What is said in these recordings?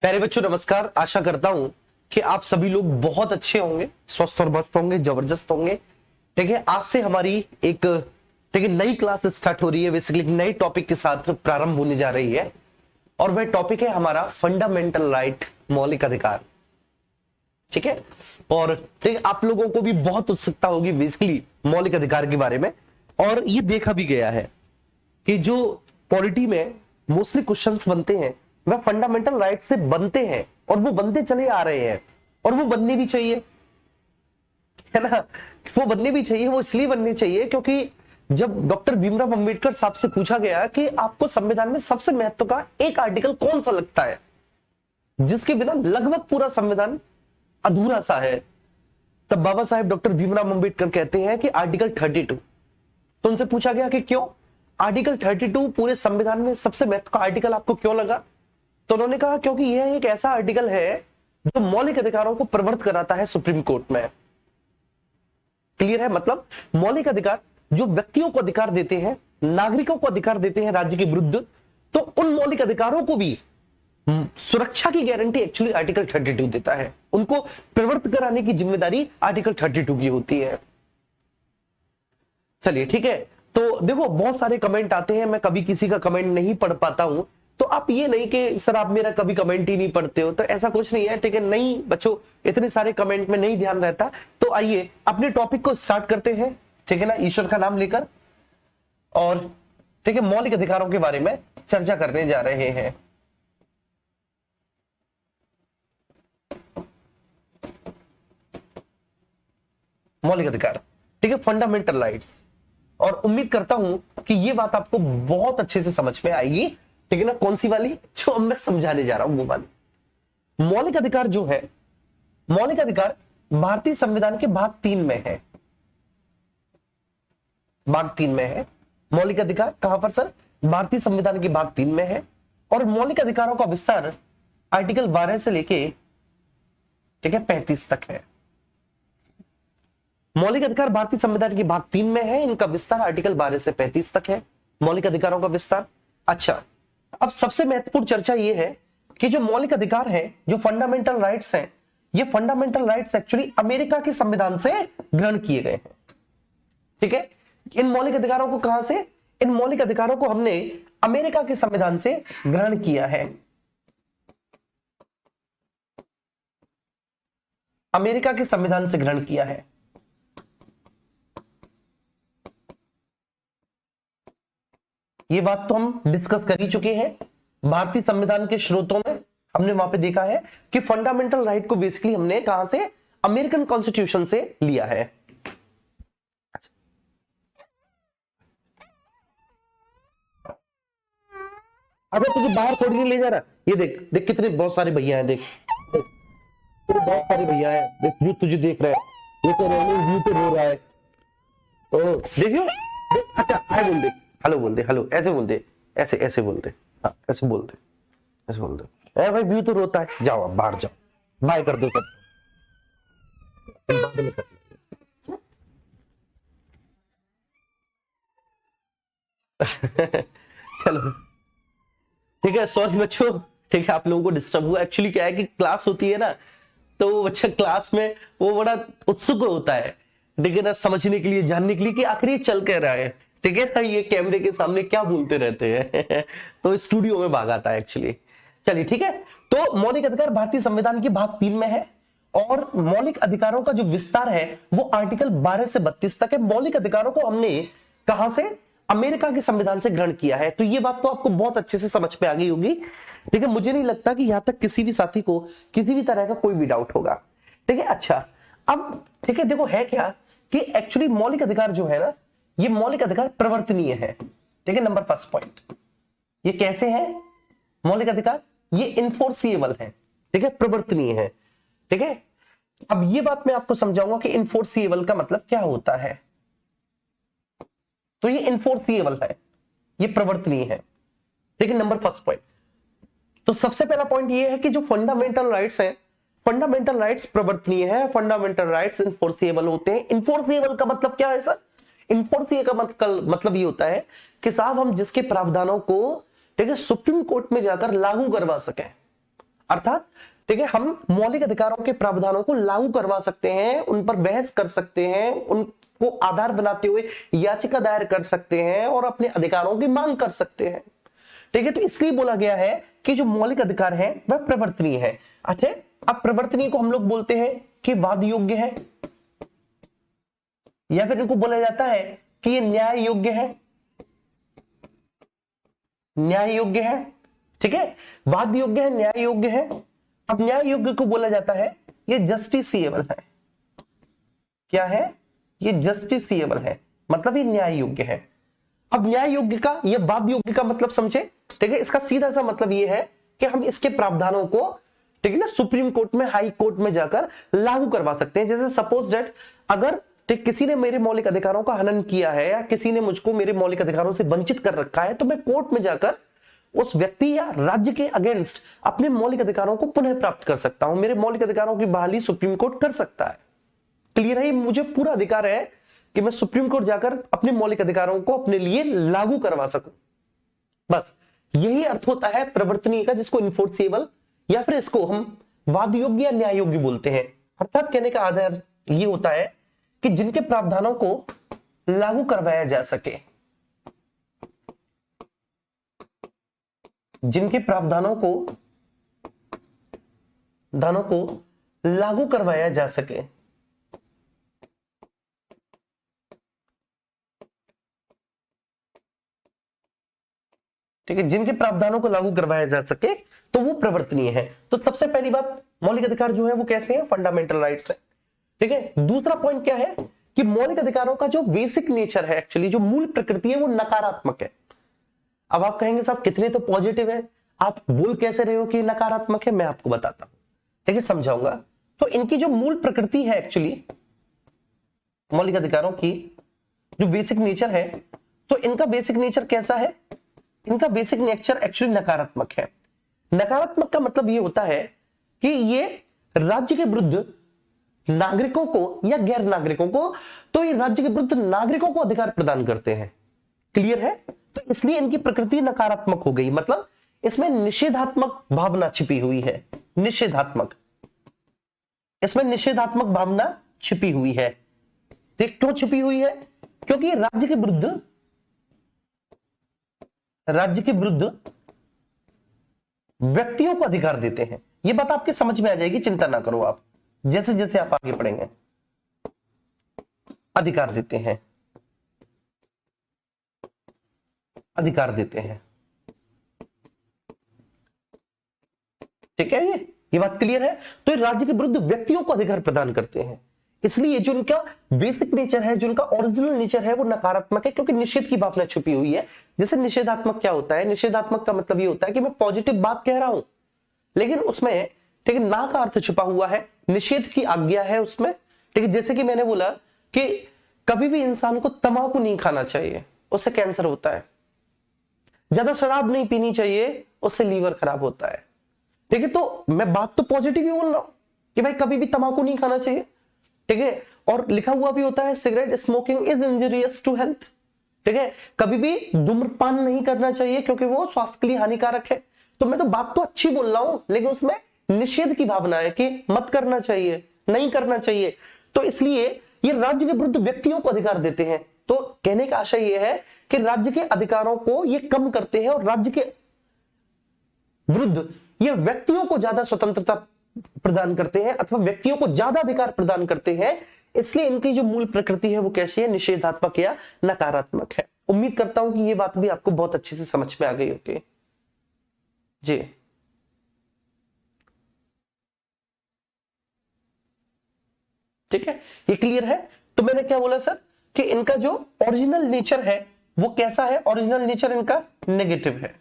प्यारे बच्चों नमस्कार। आशा करता हूं कि आप सभी लोग बहुत अच्छे होंगे, स्वस्थ और मस्त होंगे, जबरदस्त होंगे। ठीक है, आज से हमारी एक ठीक है नई क्लास स्टार्ट हो रही है। बेसिकली नई टॉपिक के साथ प्रारंभ होने जा रही है और वह टॉपिक है हमारा फंडामेंटल राइट, मौलिक अधिकार। ठीक है, और ठीक है आप लोगों को भी बहुत उत्सुकता होगी बेसिकली मौलिक अधिकार के बारे में। और ये देखा भी गया है कि जो पॉलिटी में मोस्टली क्वेश्चंस बनते हैं वह फंडामेंटल राइट से बनते हैं और वो बनते चले आ रहे हैं और वो बनने भी चाहिए, है ना। वो बनने भी चाहिए, वो इसलिए बनने चाहिए क्योंकि जब डॉक्टर भीमराव अंबेडकर साहब से पूछा गया कि आपको संविधान में सबसे महत्व का एक आर्टिकल कौन सा लगता है जिसके बिना लगभग पूरा संविधान अधूरा सा है, तब बाबा साहेब डॉक्टर भीमराव अंबेडकर कहते हैं कि आर्टिकल 32। तो उनसे पूछा गया कि क्यों आर्टिकल 32 पूरे संविधान में सबसे महत्व का आर्टिकल आपको क्यों लगा? तो उन्होंने कहा क्योंकि यह एक ऐसा आर्टिकल है जो मौलिक अधिकारों को प्रवर्त कराता है सुप्रीम कोर्ट में। क्लियर है? मतलब मौलिक अधिकार जो व्यक्तियों को अधिकार देते हैं, नागरिकों को अधिकार देते हैं राज्य के विरुद्ध, तो उन मौलिक अधिकारों को भी सुरक्षा की गारंटी एक्चुअली आर्टिकल 32 देता है। उनको प्रवर्त कराने की जिम्मेदारी आर्टिकल 32 की होती है। चलिए ठीक है, तो देखो बहुत सारे कमेंट आते हैं, मैं कभी किसी का कमेंट नहीं पढ़ पाता हूं, तो आप ये नहीं कि सर आप मेरा कभी कमेंट ही नहीं पढ़ते हो, तो ऐसा कुछ नहीं है। ठीक है, नहीं बच्चों, इतने सारे कमेंट में नहीं ध्यान रहता। तो आइए अपने टॉपिक को स्टार्ट करते हैं, ठीक है ना, ईश्वर का नाम लेकर। और ठीक है, मौलिक अधिकारों के बारे में चर्चा करने जा रहे हैं। मौलिक अधिकार, ठीक है, फंडामेंटल राइट्स। और उम्मीद करता हूं कि ये बात आपको बहुत अच्छे से समझ में आएगी। ठीक है ना, कौन सी वाली जो मैं समझाने जा रहा हूं वो वाली। मौलिक अधिकार जो है, मौलिक अधिकार भारतीय संविधान के भाग 3 में है। भाग 3 में है मौलिक अधिकार। कहां पर सर? भारतीय संविधान के भाग 3 में है। और मौलिक अधिकारों का विस्तार आर्टिकल 12 से लेके ठीक है 35 तक है। मौलिक अधिकार भारतीय संविधान के भाग 3 में है, इनका विस्तार आर्टिकल 12 से 35 तक है, मौलिक अधिकारों का विस्तार। अच्छा, अब सबसे महत्वपूर्ण चर्चा यह है कि जो मौलिक अधिकार है, जो फंडामेंटल राइट्स हैं, ये फंडामेंटल राइट्स एक्चुअली अमेरिका के संविधान से ग्रहण किए गए हैं। ठीक है, इन मौलिक अधिकारों को कहां से? इन मौलिक अधिकारों को हमने अमेरिका के संविधान से ग्रहण किया है। अमेरिका के संविधान से ग्रहण किया है। ये बात तो हम डिस्कस कर ही चुके हैं। भारतीय संविधान के स्रोतों में हमने वहां पे देखा है कि फंडामेंटल राइट को बेसिकली हमने कहां से? अमेरिकन कॉन्स्टिट्यूशन से लिया है। अच्छा, तुझे बाहर थोड़ी नहीं ले जा रहा। ये देख देख कितने बहुत सारे भैया हैं, देख देख, बहुत सारे भैया हैं, देख जो तुझे देख रहा है, ये तो व्यू तो रो रहा है। ओ देखियो, अच्छा हाय बोल दे, हेलो बोल दे, हेलो ऐसे बोल दे, ऐसे ऐसे बोल दे, हाँ ऐसे बोल दे, ऐसे बोल दे। ए भाई व्यू तो रोता है, जाओ आप बाहर जाओ, बाय कर दो सब। बाद में कर चलो ठीक है, सॉरी बच्चों, ठीक है आप लोगों को डिस्टर्ब हुआ। एक्चुअली क्या है कि क्लास होती है ना, तो बच्चा क्लास में वो बड़ा उत्सुक होता है, ठीक है ना, समझने के लिए, जानने के लिए कि आखिर ये चल क्या रहा है। ठीक है ना, ये कैमरे के सामने क्या बोलते रहते हैं तो स्टूडियो में भाग आता है एक्चुअली। चलिए ठीक है, तो मौलिक अधिकार भारतीय संविधान के भाग 3 में है और मौलिक अधिकारों का जो विस्तार है वो आर्टिकल 12 से 32 तक है। मौलिक अधिकारों को हमने कहां से, अमेरिका के संविधान से ग्रहण किया है। तो ये बात तो आपको बहुत अच्छे से समझ पे आ गई होगी। ठीक है, मुझे नहीं लगता कि यहां तक किसी भी साथी को किसी भी तरह का कोई भी डाउट होगा। ठीक है, अच्छा अब ठीक है, देखो है क्या कि एक्चुअली मौलिक अधिकार जो है ना, ये मौलिक अधिकार प्रवर्तनीय है। ठीक है, नंबर फर्स्ट पॉइंट, ये कैसे है मौलिक अधिकार, ये इन्फोर्सिएबल है। ठीक है, प्रवर्तनीय है। ठीक है, अब ये बात मैं आपको समझाऊंगा कि इन्फोर्सिएबल का मतलब क्या होता है। तो ये इन्फोर्सिएबल है, ये प्रवर्तनीय है। ठीक है, नंबर फर्स्ट पॉइंट। तो सबसे पहला पॉइंट ये है कि जो फंडामेंटल राइट्स हैं, फंडामेंटल राइट्स प्रवर्तनीय है, फंडामेंटल राइट्स इन्फोर्सिएबल होते हैं। इन्फोर्सिएबल का मतलब क्या है सर, इन्फोर्सिएबल का मतलब ये होता है कि साहब हम जिसके प्रावधानों को ठीक है सुप्रीम कोर्ट में जाकर लागू करवा सकें, अर्थात ठीक है हम मौलिक अधिकारों के प्रावधानों को लागू करवा सकते हैं, उन पर बहस कर सकते हैं, उनको आधार बनाते हुए याचिका दायर कर सकते हैं और अपने अधिकारों की मांग कर सकते हैं। ठीक है, तो इसलिए बोला गया है कि जो मौलिक अधिकार है वह प्रवर्तनीय है। अच्छा, अब प्रवर्तनीय को हम लोग बोलते हैं कि वाद योग्य है, या फिर इनको बोला जाता है कि ये न्याय योग्य है, न्याय योग्य है। ठीक है, वाद योग्य है, न्याय योग्य है। अब न्याय योग्य को बोला जाता है ये जस्टिसिएबल है। क्या है, ये जस्टिसिएबल है, मतलब ये न्याय योग्य है। अब न्याय योग्य का, ये वाद योग्य का मतलब समझे। ठीक है, इसका सीधा सा मतलब ये है कि हम इसके प्रावधानों को ठीक है ना सुप्रीम कोर्ट में, हाई कोर्ट में जाकर लागू करवा सकते हैं। जैसे सपोज दैट अगर ठीक किसी ने मेरे मौलिक अधिकारों का हनन किया है या किसी ने मुझको मेरे मौलिक अधिकारों से वंचित कर रखा है, तो मैं कोर्ट में जाकर उस व्यक्ति या राज्य के अगेंस्ट अपने मौलिक अधिकारों को पुनः प्राप्त कर सकता हूं। मेरे मौलिक अधिकारों की बहाली सुप्रीम कोर्ट कर सकता है। क्लियर है, मुझे पूरा अधिकार है कि मैं सुप्रीम कोर्ट जाकर अपने मौलिक अधिकारों को अपने लिए लागू करवा सकूं। बस यही अर्थ होता है प्रवर्तनीय का, जिसको इन्फोर्सिएबल या फिर इसको हम वाद योग्य या न्याय योग्य बोलते हैं। अर्थात कहने का आधार ये होता है कि जिनके प्रावधानों को लागू करवाया जा सके, जिनके प्रावधानों को लागू करवाया जा सके। ठीक है, जिनके प्रावधानों को लागू करवाया जा सके तो वो प्रवर्तनीय है। तो सबसे पहली बात, मौलिक अधिकार जो है वो कैसे हैं, फंडामेंटल राइट्स है। ठीक है, दूसरा पॉइंट क्या है कि मौलिक अधिकारों का जो बेसिक नेचर है, एक्चुअली जो मूल प्रकृति है वो नकारात्मक है। अब आप कहेंगे साहब कितने तो पॉजिटिव है, आप बोल कैसे रहे हो कि नकारात्मक है, मैं आपको बताता हूं। ठीक है, समझाऊंगा। तो इनकी जो मूल प्रकृति है, एक्चुअली मौलिक अधिकारों की जो बेसिक नेचर है, तो इनका बेसिक नेचर कैसा है, इनका बेसिक नेचर एक्चुअली नकारात्मक है। नकारात्मक का मतलब ये होता है कि ये राज्य के विरुद्ध नागरिकों को या गैर नागरिकों को, तो ये राज्य के विरुद्ध नागरिकों को अधिकार प्रदान करते हैं। क्लियर है, तो इसलिए इनकी प्रकृति नकारात्मक हो गई, मतलब इसमें निषेधात्मक भावना छिपी हुई है। निषेधात्मक, इसमें निषेधात्मक भावना छिपी हुई है। देख क्यों छिपी हुई है, क्योंकि ये राज्य के विरुद्ध व्यक्तियों को अधिकार देते हैं। ये बात आपके समझ में आ जाएगी, चिंता ना करो आप, जैसे जैसे आप आगे पढ़ेंगे। अधिकार देते हैं, अधिकार देते हैं। ठीक है, ये बात क्लियर है। तो ये राज्य के विरुद्ध व्यक्तियों को अधिकार प्रदान करते हैं, इसलिए जो उनका बेसिक नेचर है, जो उनका ओरिजिनल नेचर है वो नकारात्मक है, क्योंकि निषेध की भावना छुपी हुई है। जैसे निषेधात्मक क्या होता है, निषेधात्मक का मतलब ये होता है कि मैं पॉजिटिव बात कह रहा हूं लेकिन उसमें ठीक है ना का अर्थ छुपा हुआ है, निषेध की आज्ञा है उसमें। ठीक है, जैसे कि मैंने बोला कि कभी भी इंसान को तंबाकू नहीं खाना चाहिए, उससे कैंसर होता है। ज्यादा शराब नहीं पीनी चाहिए, उससे लीवर खराब होता है। ठीक है, तो मैं बात तो पॉजिटिव ही बोल रहा हूं कि भाई कभी भी तंबाकू नहीं खाना चाहिए। ठीक है, और लिखा हुआ भी होता है cigarette smoking is injurious to health. ठीक है, कभी भी धूम्रपान नहीं करना चाहिए क्योंकि वो स्वास्थ्य के लिए हानिकारक है। तो मैं तो बात तो अच्छी बोल रहा हूं, लेकिन उसमें निषेध की भावना है कि मत करना चाहिए, नहीं करना चाहिए। तो इसलिए ये राज्य के विरुद्ध व्यक्तियों को अधिकार देते हैं। तो कहने का आशय यह है कि राज्य के अधिकारों को ये कम करते हैं और राज्य के विरुद्ध ये व्यक्तियों को ज्यादा स्वतंत्रता प्रदान करते हैं अथवा व्यक्तियों को ज्यादा अधिकार प्रदान करते हैं, इसलिए इनकी जो मूल प्रकृति है वो कैसी है, निषेधात्मक या नकारात्मक है। उम्मीद करता हूं कि ये बात भी आपको बहुत अच्छे से समझ में आ गई होगी जी। ठीक है, ये क्लियर है। तो मैंने क्या बोला सर कि इनका जो ओरिजिनल नेचर है वो कैसा है, ओरिजिनल नेचर इनका नेगेटिव है।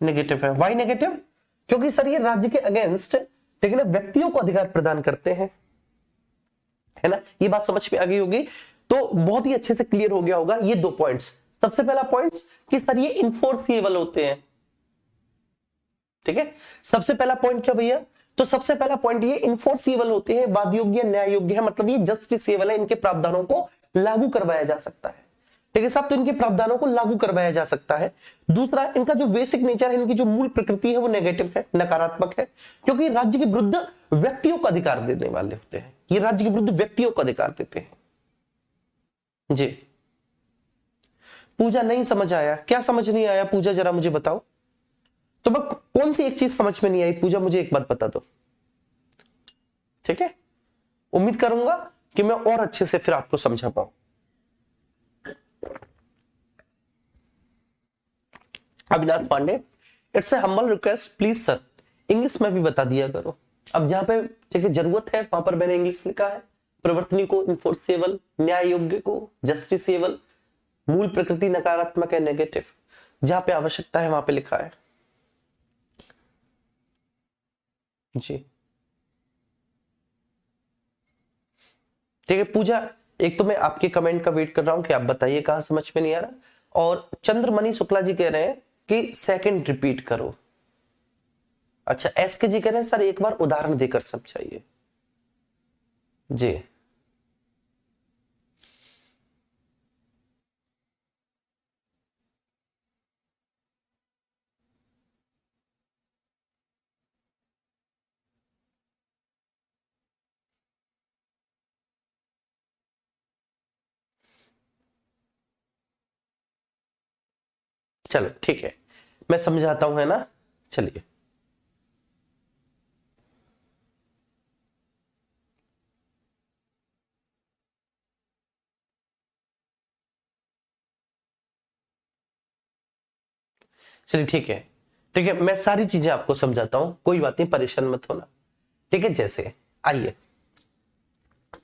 नेगेटिव है, व्हाई नेगेटिव? क्योंकि सर ये राज्य के अगेंस्ट, लेकिन व्यक्तियों को अधिकार प्रदान करते हैं, है ना। ये बात समझ में आ गई होगी, तो बहुत ही अच्छे से क्लियर हो गया होगा ये दो पॉइंट्स। सबसे पहला पॉइंट्स कि सर ये इनफोर्सिएबल होते हैं, ठीक है। सबसे पहला पॉइंट क्या भैया, तो सबसे पहला पॉइंट ये इनफोर्सिएबल होते हैं, वाद योग्य, न्याय योग्य है, मतलब ये जस्टिसेबल है, इनके प्रावधानों को लागू करवाया जा सकता है, ठीक है साहब। तो इनके प्रावधानों को लागू करवाया जा सकता है। दूसरा, इनका जो बेसिक नेचर है, इनकी जो मूल प्रकृति है वो नेगेटिव है, नकारात्मक है, क्योंकि राज्य के विरुद्ध व्यक्तियों को अधिकार देने वाले होते हैं। ये राज्य के विरुद्ध व्यक्तियों को अधिकार देते हैं जी। पूजा नहीं समझ आया, क्या समझ नहीं आया पूजा, जरा मुझे बताओ। तो बस कौन सी एक चीज समझ में नहीं आई पूजा, मुझे एक बात बता दो, ठीक है। उम्मीद करूंगा कि मैं और अच्छे से फिर आपको समझा पाऊं। Avinash Pandey, it's a humble request please sir English में भी बता दिया करो। अब जहां पे ठीक है जरूरत है वहां पर मैंने इंग्लिश लिखा है, प्रवर्तनी को इनफोर्सेबल, न्याय योग्य को जस्टिसेबल, मूल प्रकृति नकारात्मक है नेगेटिव, जहां पे आवश्यकता है वहां पे लिखा है जी। ठीक है पूजा, एक तो मैं आपके कमेंट का वेट कर रहा हूं कि आप बताइए कहां समझ में नहीं आ रहा, और चंद्रमणि शुक्ला जी कह रहे हैं कि सेकंड रिपीट करो। अच्छा, एस के जी कह रहे हैं सर एक बार उदाहरण देकर समझाइए जी। चलो ठीक है, मैं समझाता हूं, है ना। चलिए चलिए ठीक है, ठीक है, मैं सारी चीजें आपको समझाता हूं, कोई बात नहीं, परेशान मत होना, ठीक है। जैसे आइए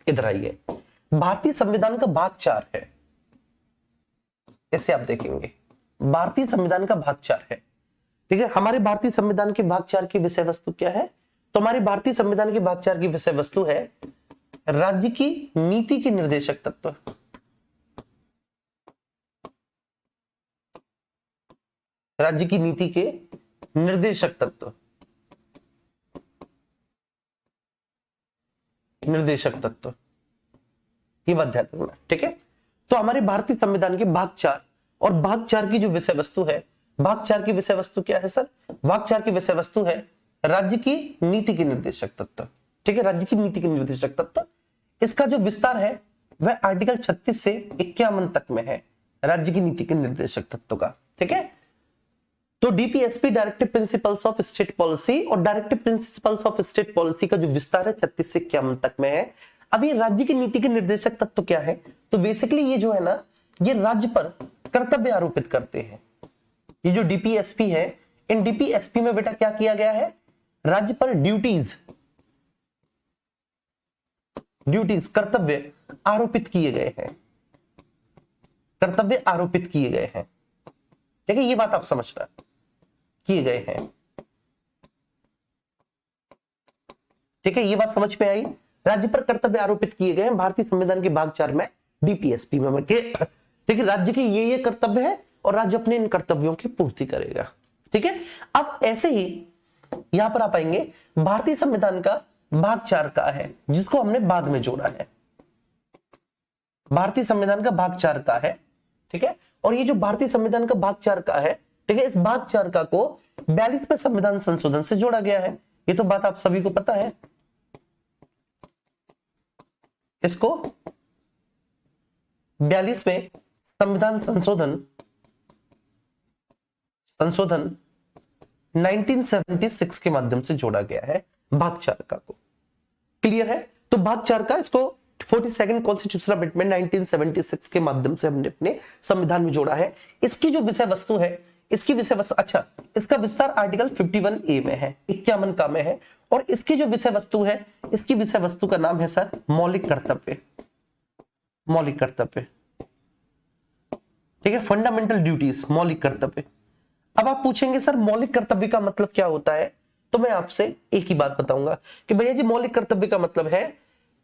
इधर आइए, भारतीय संविधान का भाग 4 है, इसे आप देखेंगे, भारतीय संविधान का भाग 4 है, ठीक है। हमारे भारतीय संविधान के भाग 4 की विषय वस्तु क्या है, तो हमारे भारतीय संविधान के भाग 4 की विषय वस्तु है राज्य की नीति के निर्देशक तत्व। राज्य की नीति के निर्देशक तत्व, निर्देशक तत्व, ये बात ध्यान रखना, ठीक है। तो हमारे भारतीय संविधान के भाग 4 और भाग 4 की जो विषय वस्तु है, भाग 4 की विषय वस्तु क्या है सर, भाग 4 की विषय वस्तु है राज्य की नीति के निर्देशक तत्व, ठीक है। राज्य की नीति के निर्देशक तत्व, इसका जो विस्तार है वह आर्टिकल 36 से 51 तक में है, राज्य की नीति के निर्देशक तत्व का, ठीक है। तो DPSP directive principles of state policy और directive principles of state policy का जो विस्तार है 36 से 51 तक में है। अब ये राज्य की नीति के निर्देशक तत्व क्या है, तो बेसिकली ये जो है ना, ये राज्य पर कर्तव्य आरोपित करते हैं। ये जो डीपीएसपी है, इन डीपीएसपी में बेटा क्या किया गया है, राज्य पर ड्यूटीज कर्तव्य आरोपित किए गए हैं, कर्तव्य आरोपित किए गए हैं, ठीक है। ये बात आप समझना, किए गए हैं, ठीक है। ये बात समझ में आई, राज्य पर कर्तव्य आरोपित किए गए हैं भारतीय संविधान के भाग 4 में डीपीएसपी में, ठीक है। राज्य के ये कर्तव्य है और राज्य अपने इन कर्तव्यों की पूर्ति करेगा, ठीक है। अब ऐसे ही यहां पर आप आएंगे, भारतीय संविधान का भाग 4 का है जिसको हमने बाद में जोड़ा है, भारतीय संविधान का भाग 4 का है, ठीक है। और ये जो भारतीय संविधान का भाग 4 का है, ठीक है, इस भाग 4 का को 42वें संविधान संशोधन से जोड़ा गया है, ये तो बात आप सभी को पता है। इसको 42वें संविधान संशोधन 1976 के माध्यम से जोड़ा गया है भाग 4 का को। क्लियर है? तो भाग 4 का इसको 42nd कॉन्स्टिट्यूशनल अमेंडमेंट 1976 के माध्यम से हमने अपने संविधान में जोड़ा है। इसकी जो विषय वस्तु है, इसकी विषय वस्तु, अच्छा, इसका विस्तार आर्टिकल 51A में है, 51 का में है, और इसकी जो विषय वस्तु है, इसकी विषय वस्तु का नाम है सर मौलिक कर्तव्य। मौलिक कर्तव्य, ठीक है, फंडामेंटल ड्यूटीज, मौलिक कर्तव्य। अब आप पूछेंगे सर मौलिक कर्तव्य का मतलब क्या होता है, तो मैं आपसे एक ही बात बताऊंगा कि भैया जी मौलिक कर्तव्य का मतलब है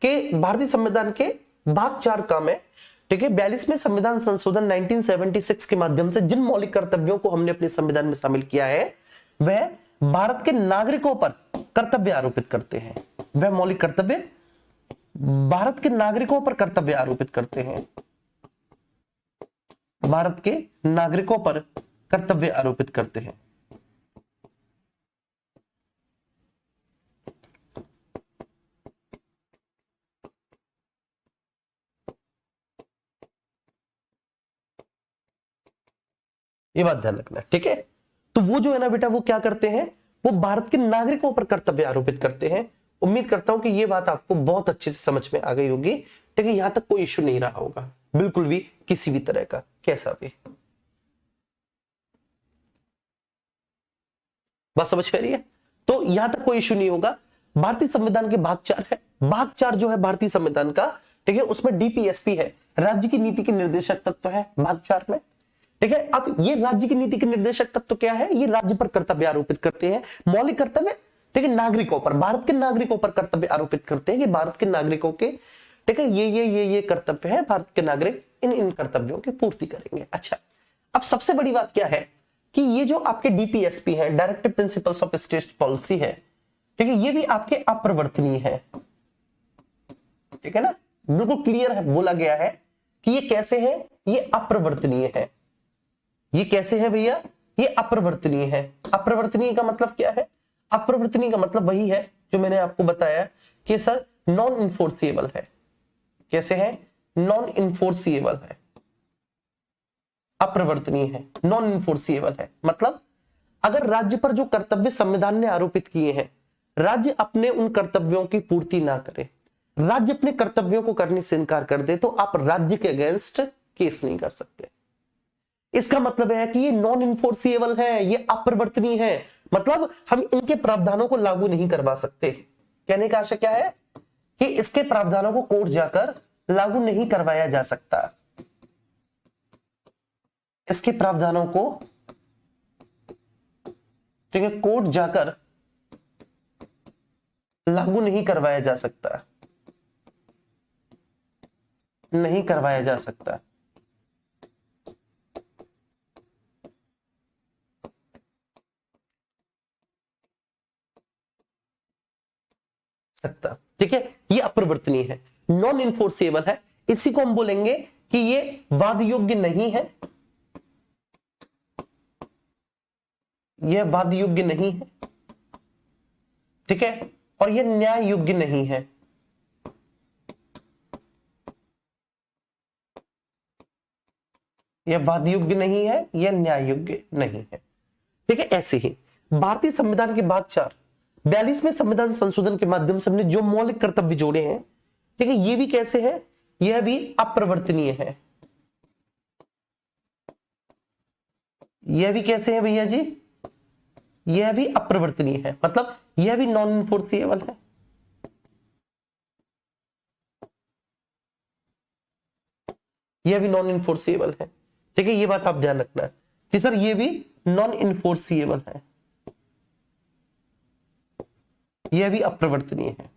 कि भारतीय संविधान के भाग 4 का में, ठीक है, 42वें संविधान संशोधन 1976 के माध्यम से जिन मौलिक कर्तव्यों को हमने अपने संविधान में शामिल किया है, वह भारत के नागरिकों पर कर्तव्य आरोपित करते हैं। वह मौलिक कर्तव्य भारत के नागरिकों पर कर्तव्य आरोपित करते हैं। भारत के नागरिकों पर कर्तव्य आरोपित करते हैं। ये बात ध्यान रखना, ठीक है। तो वो जो है ना बेटा, वो क्या करते हैं, वो भारत के नागरिकों पर कर्तव्य आरोपित करते हैं। उम्मीद करता हूं कि ये बात आपको बहुत अच्छे से समझ में आ गई होगी, ठीक है। यहां तक कोई इश्यू नहीं रहा होगा बिल्कुल भी, किसी भी तरह का, कैसा भी। बात समझ में आ रही है? तो यहां तक कोई इश्यू नहीं होगा। भारतीय संविधान के भाग 4 है, भाग 4 जो है भारतीय संविधान का, ठीक है, उसमें डीपीएसपी है, राज्य की नीति के निर्देशक तत्व है भाग 4 में, ठीक है। अब ये राज्य की नीति के निर्देशक तत्व क्या है, ये राज्य पर कर्तव्य आरोपित करते हैं, मौलिक कर्तव्य, ठीक है, नागरिकों पर, भारत के नागरिकों पर कर्तव्य आरोपित करते हैं कि भारत के नागरिकों के, ठीक है, ये कर्तव्य है, भारत के नागरिक इन कर्तव्यों की पूर्ति करेंगे। अच्छा, अब सबसे बड़ी बात क्या है कि ये जो आपके डीपीएसपी है, directive principles of state policy है, ठीक है, ये भी आपके अपरिवर्तनीय है, ठीक है ना, बिल्कुल क्लियर है, बोला गया है कि ये कैसे है, ये अपरिवर्तनीय है। ये कैसे है भैया, ये अपरिवर्तनीय है। अपरिवर्तनीय का मतलब क्या है, अपरिवर्तनीय का मतलब वही है जो मैंने आपको बताया कि सर नॉन इन्फोर्सिएबल है। कैसे है, नॉन इन्फोर्सिएबल है, अपरिवर्तनीय है, नॉन इन्फोर्सिएबल है। मतलब अगर राज्य पर जो कर्तव्य संविधान ने आरोपित किए हैं, राज्य अपने उन कर्तव्यों की पूर्ति ना करे, राज्य अपने कर्तव्यों को करने से इनकार कर दे, तो आप राज्य के अगेंस्ट केस नहीं कर सकते। इसका मतलब है कि ये नॉन इन्फोर्सिएबल है, ये अपरिवर्तनीय है, मतलब हम इनके प्रावधानों को लागू नहीं करवा सकते। कहने का आशय क्या है कि इसके प्रावधानों को कोर्ट जाकर लागू नहीं करवाया जा सकता, इसके प्रावधानों को, ठीक है, कोर्ट जाकर लागू नहीं करवाया जा सकता, नहीं करवाया जा सकता। ठीक है, ये अपरिवर्तनीय है, नॉन इन्फोर्सिएबल है। इसी को हम बोलेंगे कि ये वाद योग्य नहीं है, यह वाद योग्य नहीं है, ठीक है, और यह न्याय योग्य नहीं है। यह वाद योग्य नहीं है, यह न्याय योग्य नहीं है, ठीक है। ऐसे ही भारतीय संविधान के भाग 4 42वें संविधान संशोधन के माध्यम से हमने जो मौलिक कर्तव्य जोड़े हैं, ठीक है, ये भी कैसे है, यह भी अपरिवर्तनीय है। यह भी कैसे है भैया जी, यह भी अपरिवर्तनीय है, मतलब यह भी नॉन इन्फोर्सिएबल है। यह भी नॉन इन्फोर्सिएबल है, ठीक है, ये बात आप ध्यान रखना कि सर ये भी नॉन इन्फोर्सिएबल है, यह भी अपरिवर्तनीय है,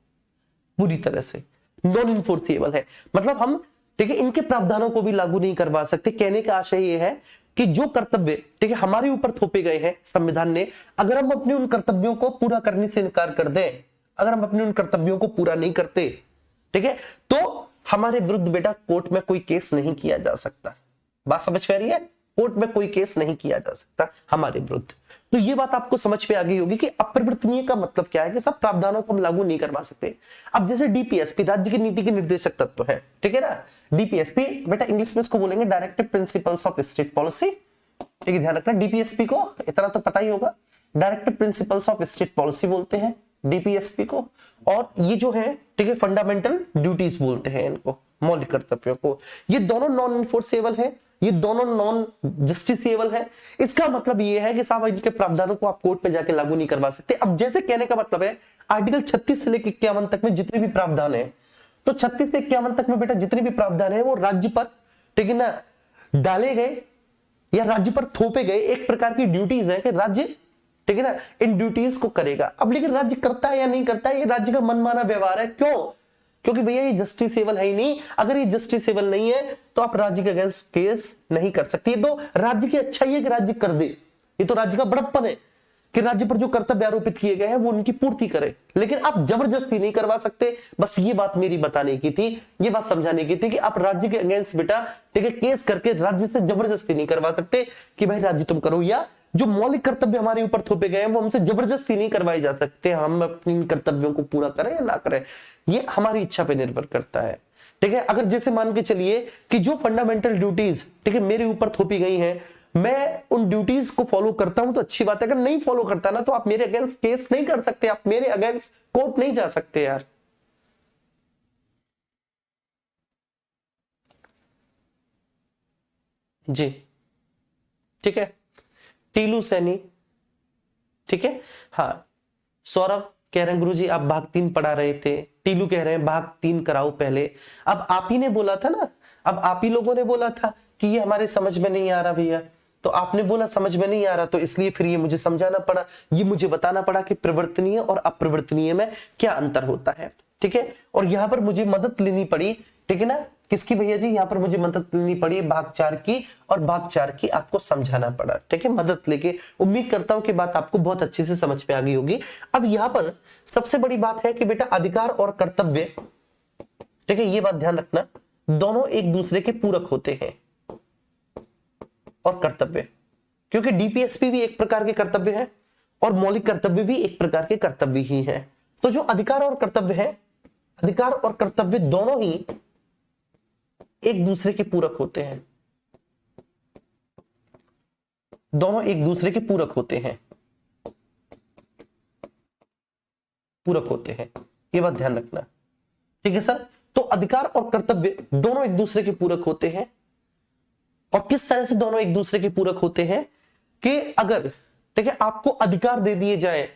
पूरी तरह से नॉन इन्फोर्सिएबल है। मतलब हम, ठीक है, इनके प्रावधानों को भी लागू नहीं करवा सकते। कहने का आशय यह है कि जो कर्तव्य, ठीक है, हमारे ऊपर थोपे गए हैं संविधान ने, अगर हम अपने उन कर्तव्यों को पूरा करने से इनकार कर दें, अगर हम अपने उन कर्तव्यों को पूरा नहीं करते, ठीक है, तो हमारे विरुद्ध बेटा कोर्ट में कोई केस नहीं किया जा सकता। बात समझ में आ रही है, कोर्ट में कोई केस नहीं किया जा सकता हमारे विरुद्ध। तो ये बात आपको समझ में आ गई होगी कि अपरिवर्तनीय का मतलब क्या है, कि सब प्रावधानों को हम लागू नहीं करवा सकते। अब जैसे डीपीएसपी राज्य की नीति के निर्देशक तत्व है, ठीक है ना, डीपीएसपी बेटा इंग्लिश में इसको बोलेंगे directive principles of state policy, ठीक है, ध्यान रखना। डीपीएसपी को इतना तो पता ही होगा, directive principles of state policy बोलते हैं डीपीएसपी को, और ये जो है ठीक है फंडामेंटल ड्यूटीज बोलते हैं इनको, मौलिक कर्तव्यों को। ये दोनों नॉन इन्फोर्सेबल है, ये दोनों नॉन जस्टिसेबल है। इसका मतलब ये है कि साहब इनके प्रावधानों को आप कोर्ट में जाके लागू नहीं करवा सकते। अब जैसे कहने का मतलब है आर्टिकल 36 से लेकर 51 तक में जितने भी प्रावधान है, तो 36 से 51 तक में बेटा जितने भी प्रावधान है वो राज्य पर ठीक है ना डाले गए या राज्य पर थोपे गए एक प्रकार की ड्यूटीज है कि राज्य ठीक है ना इन ड्यूटीज को करेगा। अब लेकिन राज्य करता है या नहीं करता है, ये राज्य का मनमाना व्यवहार है। क्यों? क्योंकि भैया ये जस्टिसेबल है ही नहीं। अगर ये जस्टिसेबल नहीं है तो आप राज्य के अगेंस्ट केस नहीं कर सकते। ये तो राज्य की अच्छाई है कि राज्य कर दे, ये तो राज्य का बड़प्पन है कि राज्य पर जो कर्तव्य आरोपित किए गए हैं वो उनकी पूर्ति करे, लेकिन आप जबरदस्ती नहीं करवा सकते। बस ये बात मेरी बताने की थी, ये बात समझाने की थी कि आप राज्य के अगेंस्ट बेटा ठीक है केस करके राज्य से जबरदस्ती नहीं करवा सकते कि भाई राज्य तुम करो, या जो मौलिक कर्तव्य हमारे ऊपर थोपे गए हैं वो हमसे जबरदस्ती नहीं करवाए जा सकते। हम अपने कर्तव्यों को पूरा करें या ना करें, ये हमारी इच्छा पे निर्भर करता है। ठीक है, अगर जैसे मान के चलिए कि जो फंडामेंटल ड्यूटीज ठीक है मेरे ऊपर थोपी गई हैं, मैं उन ड्यूटीज को फॉलो करता हूं तो अच्छी बात है। अगर नहीं फॉलो करता ना तो आप मेरे अगेंस्ट केस नहीं कर सकते, आप मेरे अगेंस्ट कोर्ट नहीं जा सकते यार। जी ठीक है, टीलू सैनी ठीक है। हाँ, सौरभ कह रहे हैं गुरुजी आप भाग 3 पढ़ा रहे थे, टीलू कह रहे हैं भाग 3 कराओ पहले। अब आप ही ने बोला था ना, अब आप ही लोगों ने बोला था कि ये हमारे समझ में नहीं आ रहा भैया, तो आपने बोला समझ में नहीं आ रहा, तो इसलिए फिर ये मुझे समझाना पड़ा, ये मुझे बताना पड़ा कि प्रवर्तनीय और अप्रवर्तनीय में क्या अंतर होता है। ठीक है, और यहां पर मुझे मदद लेनी पड़ी ठीक है ना, किसकी भैया जी, यहाँ पर मुझे मदद लेनी पड़ी भाग 4 की, और भाग 4 की आपको समझाना पड़ा। ठीक है, मदद लेके उम्मीद करता हूं कि बात आपको बहुत अच्छे से समझ में आ गई होगी। अब यहाँ पर सबसे बड़ी बात है कि बेटा अधिकार और कर्तव्य ठीक है, ये बात ध्यान रखना, दोनों एक दूसरे के पूरक होते हैं। और कर्तव्य, क्योंकि डीपीएसपी भी एक प्रकार के कर्तव्य है और मौलिक कर्तव्य भी एक प्रकार के कर्तव्य ही है। तो जो अधिकार और कर्तव्य है, अधिकार और कर्तव्य दोनों ही एक दूसरे के पूरक होते हैं, दोनों एक दूसरे के पूरक होते हैं, पूरक होते हैं, ये बात ध्यान रखना। ठीक है सर, तो अधिकार और कर्तव्य दोनों एक दूसरे के पूरक होते हैं। और किस तरह से दोनों एक दूसरे के पूरक होते हैं कि अगर ठीक है आपको अधिकार दे दिए जाए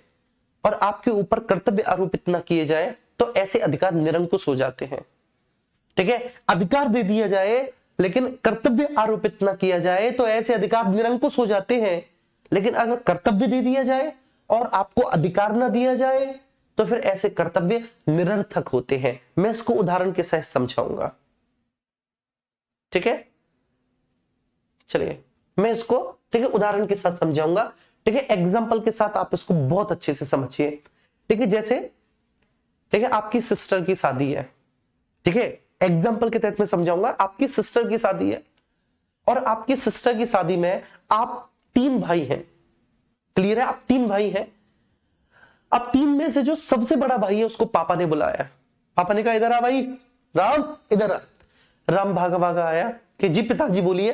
और आपके ऊपर कर्तव्य आरोपित ना किए जाए तो ऐसे अधिकार निरंकुश हो जाते हैं। ठीक है, अधिकार दे दिया जाए लेकिन कर्तव्य आरोपित ना किया जाए तो ऐसे अधिकार निरंकुश हो जाते हैं। लेकिन अगर कर्तव्य दे दिया जाए और आपको अधिकार ना दिया जाए तो फिर ऐसे कर्तव्य निरर्थक होते हैं। मैं इसको उदाहरण के साथ समझाऊंगा। ठीक है, चलिए मैं इसको ठीक है उदाहरण के साथ समझाऊंगा। ठीक है, एग्जांपल के साथ आप इसको बहुत अच्छे से समझिए। ठीक है, जैसे ठीक है आपकी सिस्टर की शादी है, ठीक है, एग्जांपल के तहत मैं समझाऊंगा। आपकी सिस्टर की शादी है और आपकी सिस्टर की शादी में आप 3 भाई हैं, क्लियर है, आप 3 भाई हैं। अब 3 में से जो सबसे बड़ा भाई है उसको पापा ने बुलाया, पापा ने कहा इधर आ भाई राम, इधर आ। राम भागा भागा आया कि जी पिताजी बोलिए।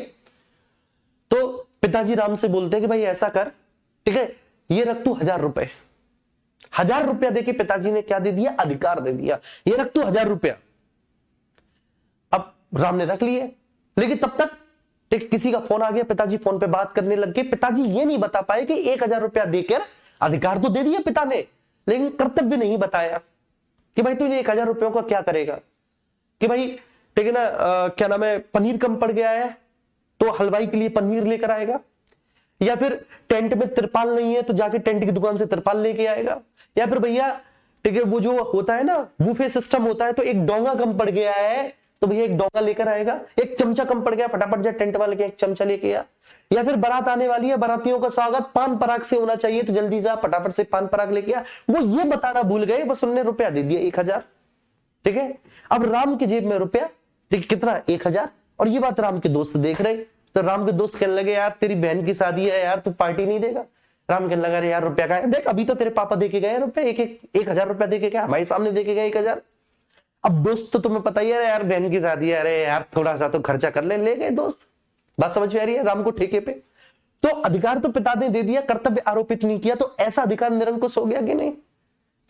तो पिताजी राम से बोलते हैं कि भाई ऐसा कर, ठीक है, ये रख तू 1000 रुपए। 1000 रुपया देके पिताजी ने क्या दे दिया, अधिकार दे दिया, ये रख तू 1000 रुपया। अब राम ने रख लिए, लेकिन तब तक ठीक किसी का फोन आ गया, पिताजी फोन पे बात करने लग गए। पिताजी ये नहीं बता पाए कि 1000 रुपया देकर अधिकार तो दे दिया पिता ने, लेकिन कर्तव्य नहीं बताया कि भाई तू 1000 रुपयों का क्या करेगा। कि भाई ठीक है ना, क्या नाम है, पनीर कम पड़ गया है तो हलवाई के लिए पनीर लेकर आएगा, या फिर टेंट में तिरपाल नहीं है तो जाके टेंट की दुकान से तिरपाल लेके आएगा, या फिर भैया ठीक है वो जो होता है ना बूफे सिस्टम होता है, तो एक डोंगा कम पड़ गया है तो भैया एक डोंगा लेकर आएगा, एक चमचा कम पड़ गया फटाफट जा टेंट वाले के एक चमचा लेके आ, या फिर बारात आने वाली है, बारातियों का स्वागत पान पराग से होना चाहिए तो जल्दी जा फटाफट से पान पराग लेके आ। वो ये बताना भूल गए, बस उन्होंने रुपया दे दिया 1000। ठीक है, अब राम की जेब में रुपया ठीक कितना, 1000। और ये बात राम के दोस्त देख रहे, तो राम के दोस्त कहने लगे यार तेरी बहन की शादी है यार, तू पार्टी नहीं देगा। राम कहने लगा अरे यार रुपया का है, देख अभी तो तेरे पापा देके गए रुपया, 1000 रुपया देके गया, हमारे सामने देके गए 1000। अब दोस्त तो तुम्हें पता ही है यार बहन की शादी है, अरे यार थोड़ा सा तो खर्चा कर ले, ले गए दोस्त। बात समझ में आ रही है राम को ठेके पे। तो अधिकार तो पिता ने दे दिया, कर्तव्य आरोपित नहीं किया, तो ऐसा अधिकार निरंकुश हो गया कि नहीं?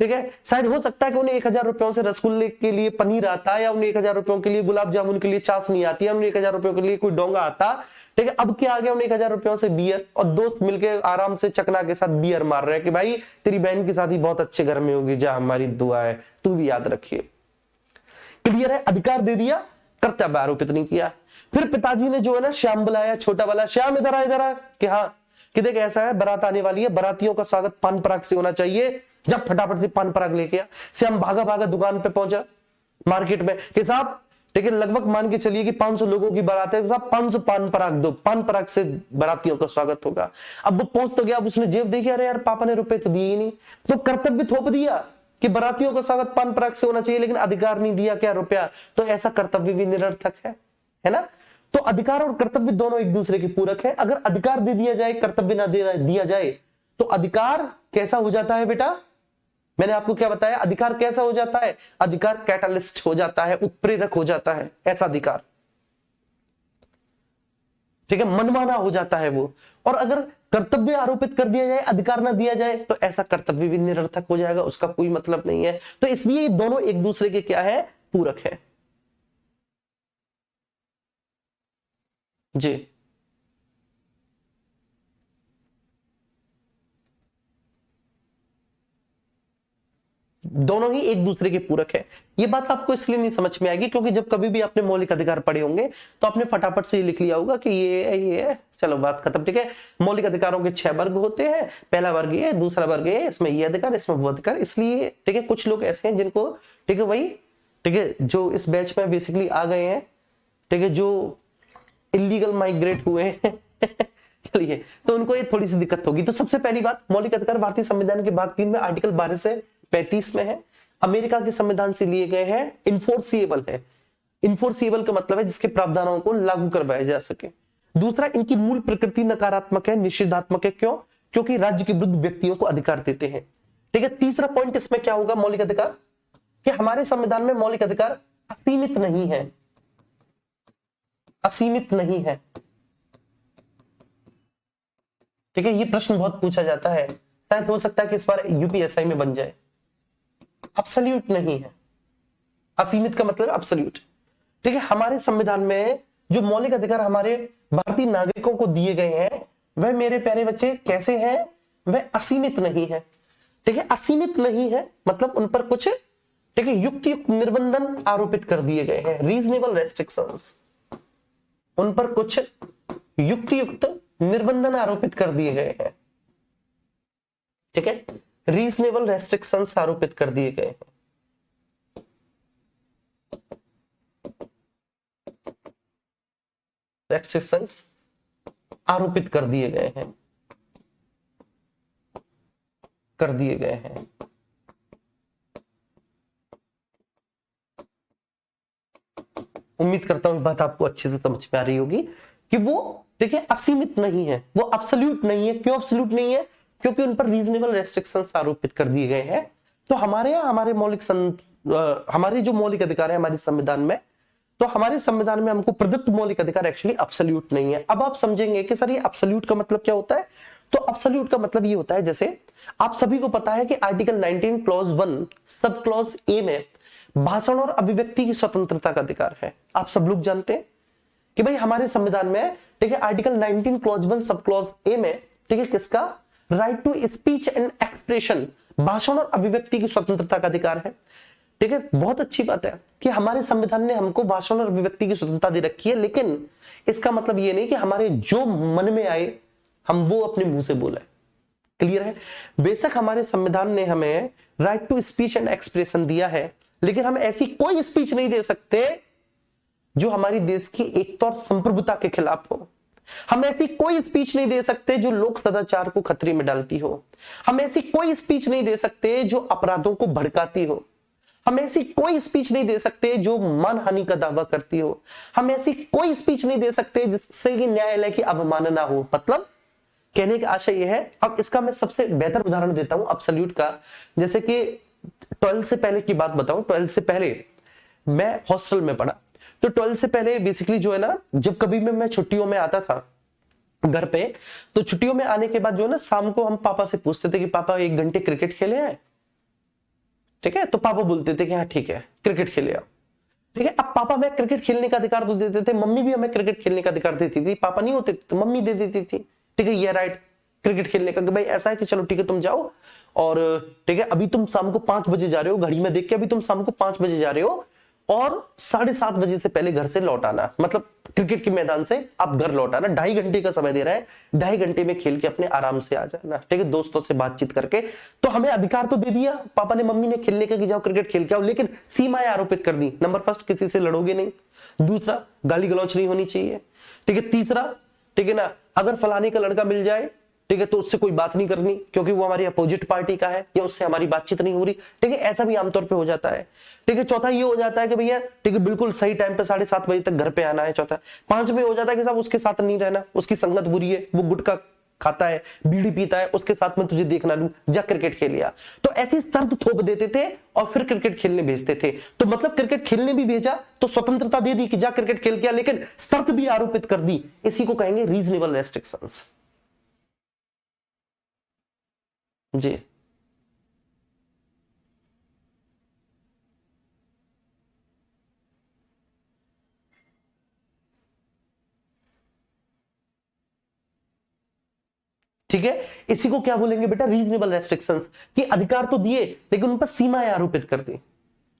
ठीक है, शायद हो सकता है कि उन्हें 1000 रुपयों से रसगुल्ले के लिए पनीर आता है, या उन्हें 1000 रुपयों के लिए गुलाब जामुन के लिए चाशनी आती है, उन्हें 1000 रुपयों के लिए कोई डोंगा आता। ठीक है, अब क्या आ गया, उन्हें 1000 रुपयों से बियर, और दोस्त मिलकर आराम से चकना के साथ बियर मार रहे हैं कि भाई तेरी बहन की शादी बहुत अच्छे घर में होगी, जा हमारी दुआ है, तू भी याद रखिए। क्लियर है, अधिकार दे दिया, कर्तव्य आरोपित नहीं किया। फिर पिताजी ने जो है ना श्याम बुलाया, छोटा वाला श्याम इधर आ कि हाँ कि देख ऐसा है, बारात आने वाली है, बारातियों का स्वागत पान पराग से होना चाहिए। जब फटाफट से पान पराग लेके आ, श्याम भागा भागा दुकान पे पहुंचा मार्केट में कि साहब ठीक है, लगभग मान के चलिए कि 500 लोगों की बारात है, साहब 500 पान पराग दो, पान पराग से बारातियों का स्वागत होगा। अब वो पहुंच तो गया, अब उसने जेब देखी, अरे यार पापा ने रुपए तो दिए ही नहीं, तो कर्तव्य थोप दिया कि बारातियों का स्वागत पान पराग से होना चाहिए, लेकिन अधिकार नहीं दिया क्या रुपया, तो ऐसा कर्तव्य भी निरर्थक है ना? तो अधिकार और कर्तव्य दोनों एक दूसरे के पूरक है। अगर अधिकार दे दिया जाए, कर्तव्य ना दिया जाए, तो अधिकार कैसा हो जाता है बेटा? मैंने आपको क्या बताया, अधिकार कैसा हो जाता है? अधिकार कैटलिस्ट हो जाता है, उत्प्रेरक हो जाता है ऐसा अधिकार। ठीक है, मनमाना हो जाता है वो। और अगर कर्तव्य आरोपित कर दिया जाए, अधिकार ना दिया जाए, तो ऐसा कर्तव्य भी निरर्थक हो जाएगा, उसका कोई मतलब नहीं है। तो इसलिए दोनों एक दूसरे के क्या है? पूरक है जी। दोनों ही एक दूसरे के पूरक है। ये बात आपको इसलिए नहीं समझ में आएगी क्योंकि जब कभी भी आपने मौलिक अधिकार पढ़े होंगे तो आपने फटाफट से ये लिख लिया होगा कि ये है, चलो बात खत्म। ठीक है, मौलिक अधिकारों के 6 वर्ग होते हैं, पहला वर्ग ये, दूसरा वर्ग ये, इसमें ये अधिकार, इसमें वो अधिकार। इसलिए ठीक है, कुछ लोग ऐसे हैं जिनको ठीक है वही ठीक है जो इस बैच में बेसिकली आ गए हैं, ठीक है, जो इलीगल माइग्रेट हुए हैं चलिए, तो उनको ये थोड़ी सी दिक्कत होगी। तो सबसे पहली बात, मौलिक अधिकार भारतीय संविधान के भाग 3 में आर्टिकल 12 से 35 में है, अमेरिका के संविधान से लिए गए हैं, इन्फोर्सिएबल है। इन्फोर्सिएबल का मतलब है जिसके प्रावधानों को लागू करवाया जा सके। दूसरा, इनकी मूल प्रकृति नकारात्मक है, निषेधात्मक है। क्यों? क्योंकि राज्य के विरुद्ध व्यक्तियों को अधिकार देते हैं। ठीक है, तीसरा पॉइंट इसमें क्या होगा मौलिक अधिकार, कि हमारे संविधान में मौलिक अधिकार असीमित नहीं है, असीमित नहीं है। ठीक है, ये प्रश्न बहुत पूछा जाता है, शायद हो सकता है कि इस बार यूपीएसआई में बन जाए। अब्सोल्यूट नहीं है, असीमित का मतलब अब्सोल्यूट। ठीक है, हमारे संविधान में जो मौलिक अधिकार हमारे भारतीय नागरिकों को दिए गए हैं वह मेरे प्यारे बच्चे कैसे हैं? वह असीमित नहीं है। ठीक है, असीमित नहीं है मतलब उन पर कुछ ठीक है युक्त निर्बंधन आरोपित कर दिए गए हैं, रीजनेबल रेस्ट्रिक्शंस, उन पर कुछ युक्त निर्बंधन आरोपित कर दिए गए हैं। ठीक है, रीजनेबल रेस्ट्रिक्शंस आरोपित कर दिए गए हैं। रेस्ट्रिक्शंस आरोपित कर दिए गए हैं, कर दिए गए हैं। उम्मीद करता हूं बात आपको अच्छे से समझ में आ रही होगी कि वो देखिए असीमित नहीं है, वो अब्सोल्यूट नहीं है। क्यों अब्सोल्यूट नहीं है? क्योंकि उन पर रीजनेबल रेस्ट्रिक्शंस आरोपित कर दिए गए हैं। तो हमारे यहाँ हमारे जो मौलिक अधिकार है हमारे संविधान में, तो हमारे संविधान में हमको प्रदत्त मौलिक अधिकार एक्चुअली अब्सोल्यूट नहीं है। अब आप समझेंगे कि सर ये अब्सोल्यूट का मतलब क्या होता है? तो अब्सोल्यूट का मतलब ये होता है, जैसे आप सभी को पता है कि article 19 clause 1 sub clause A में भाषण और अभिव्यक्ति की स्वतंत्रता का अधिकार है। आप सब लोग जानते हैं कि भाई हमारे संविधान में ठीक है article 19 clause 1 sub clause A में ठीक है किसका? Right to speech and expression, भाषण और अभिव्यक्ति की स्वतंत्रता का अधिकार है। ठीक है, बहुत अच्छी बात है कि हमारे संविधान ने हमको भाषण और अभिव्यक्ति की स्वतंत्रता दे रखी है, लेकिन इसका मतलब ये नहीं कि हमारे जो मन में आए हम वो अपने मुंह से बोले। क्लियर है? बेशक हमारे संविधान ने हमें right to speech and expression दिया है, लेकिन हम ऐसी कोई स्पीच नहीं दे सकते जो हमारी देश की एकता और संप्रभुता के खिलाफ हो। हम ऐसी कोई स्पीच नहीं दे सकते जो लोक सदाचार को खतरे में डालती हो। हम ऐसी कोई स्पीच नहीं दे सकते जो अपराधों को भड़काती हो। हम ऐसी कोई स्पीच नहीं दे सकते जो मानहानि का दावा करती हो। हम ऐसी कोई स्पीच नहीं दे सकते जिससे कि न्यायालय की अवमानना हो। मतलब कहने का आशय यह है, अब इसका मैं सबसे बेहतर उदाहरण देता हूं अब्सोल्यूट का। जैसे कि 12 से पहले की बात बताऊं, 12 से पहले मैं हॉस्टल में पढ़ा, तो 12 से पहले बेसिकली जो है ना, जब कभी मैं छुट्टियों में आता था घर पे। तो छुट्टियों में आने के बाद जो है ना, शाम को हम पापा से पूछते थे कि पापा 1 घंटे क्रिकेट खेले हैं, ठीक है। तो पापा बोलते थे कि हाँ ठीक है क्रिकेट खेले आओ, ठीक है। अब पापा हमें क्रिकेट खेलने का अधिकार तो देते थे, मम्मी भी हमें क्रिकेट खेलने का अधिकार देती थी। पापा नहीं होते तो मम्मी दे देती थी, ठीक है, ये राइट क्रिकेट खेलने का, कि भाई ऐसा है कि चलो ठीक है तुम जाओ, और ठीक है अभी तुम शाम को 5 बजे जा रहे हो, घड़ी में देख के अभी तुम शाम को 5 बजे जा रहे हो, और 7:30 बजे से पहले घर से लौट आना, मतलब क्रिकेट के मैदान से आप घर लौट आना। 2.5 घंटे का समय दे रहे हैं, 2.5 घंटे में खेल के अपने आराम से आ जाना, ठीक है, दोस्तों से बातचीत करके। तो हमें अधिकार तो दे दिया पापा ने, मम्मी ने, खेलने का कि जाओ क्रिकेट खेल के आओ, लेकिन सीमाएं आरोपित कर दी। नंबर फर्स्ट, किसी से लड़ोगे नहीं। दूसरा, गाली गलौच नहीं होनी चाहिए, ठीक है। तीसरा, ठीक है ना, अगर फलाने का लड़का मिल जाए, ठीक है, तो उससे कोई बात नहीं करनी क्योंकि वो हमारी अपोजिट पार्टी का है, या उससे हमारी बातचीत नहीं हो रही, ठीक है, ऐसा भी आमतौर पे हो जाता है, ठीक है। चौथा ये हो जाता है कि भैया ठीक है बिल्कुल सही टाइम पे 7:30 बजे तक घर पे आना है, चौथा। 5 में हो जाता है कि साहब उसके साथ नहीं रहना, उसकी संगत बुरी है, वो गुटखा खाता है, बीड़ी पीता है, उसके साथ में तुझे देखना लूं, जा क्रिकेट खेल लिया। तो ऐसी शर्त थोप देते थे और फिर क्रिकेट खेलने भेजते थे। तो मतलब क्रिकेट खेलने भी भेजा तो स्वतंत्रता दे दी कि जा क्रिकेट खेल के आ, लेकिन शर्त भी आरोपित कर दी। इसी को कहेंगे रीजनेबल रेस्ट्रिक्शंस। जी ठीक है, इसी को क्या बोलेंगे बेटा, रीजनेबल रेस्ट्रिक्शंस, कि अधिकार तो दिए लेकिन उन पर सीमाएं आरोपित कर दी,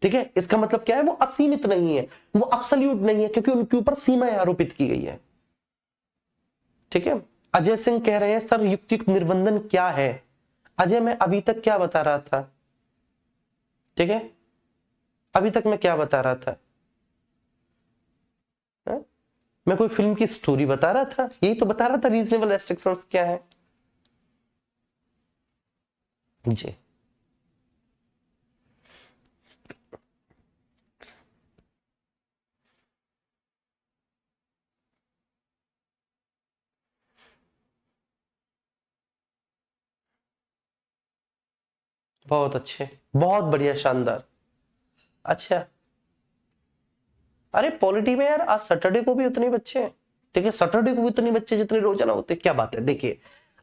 ठीक है। इसका मतलब क्या है, वो असीमित नहीं है, वो एब्सोल्यूट नहीं है, क्योंकि उनके ऊपर सीमाएं आरोपित की गई है, ठीक है। अजय सिंह कह रहे हैं सर युक्तियुक्त निर्बंधन क्या है। अजय मैं अभी तक क्या बता रहा था, ठीक है, अभी तक मैं क्या बता रहा था, है? मैं कोई फिल्म की स्टोरी बता रहा था, यही तो बता रहा था रीजनेबल रेस्ट्रिक्शंस क्या है। जी बहुत अच्छे, बहुत बढ़िया, शानदार। अच्छा, अरे पॉलिटी में यार आज सैटरडे को भी उतने बच्चे हैं, ठीक है, सैटरडे को भी उतने बच्चे जितने रोजाना होते हैं, क्या बात है। देखिए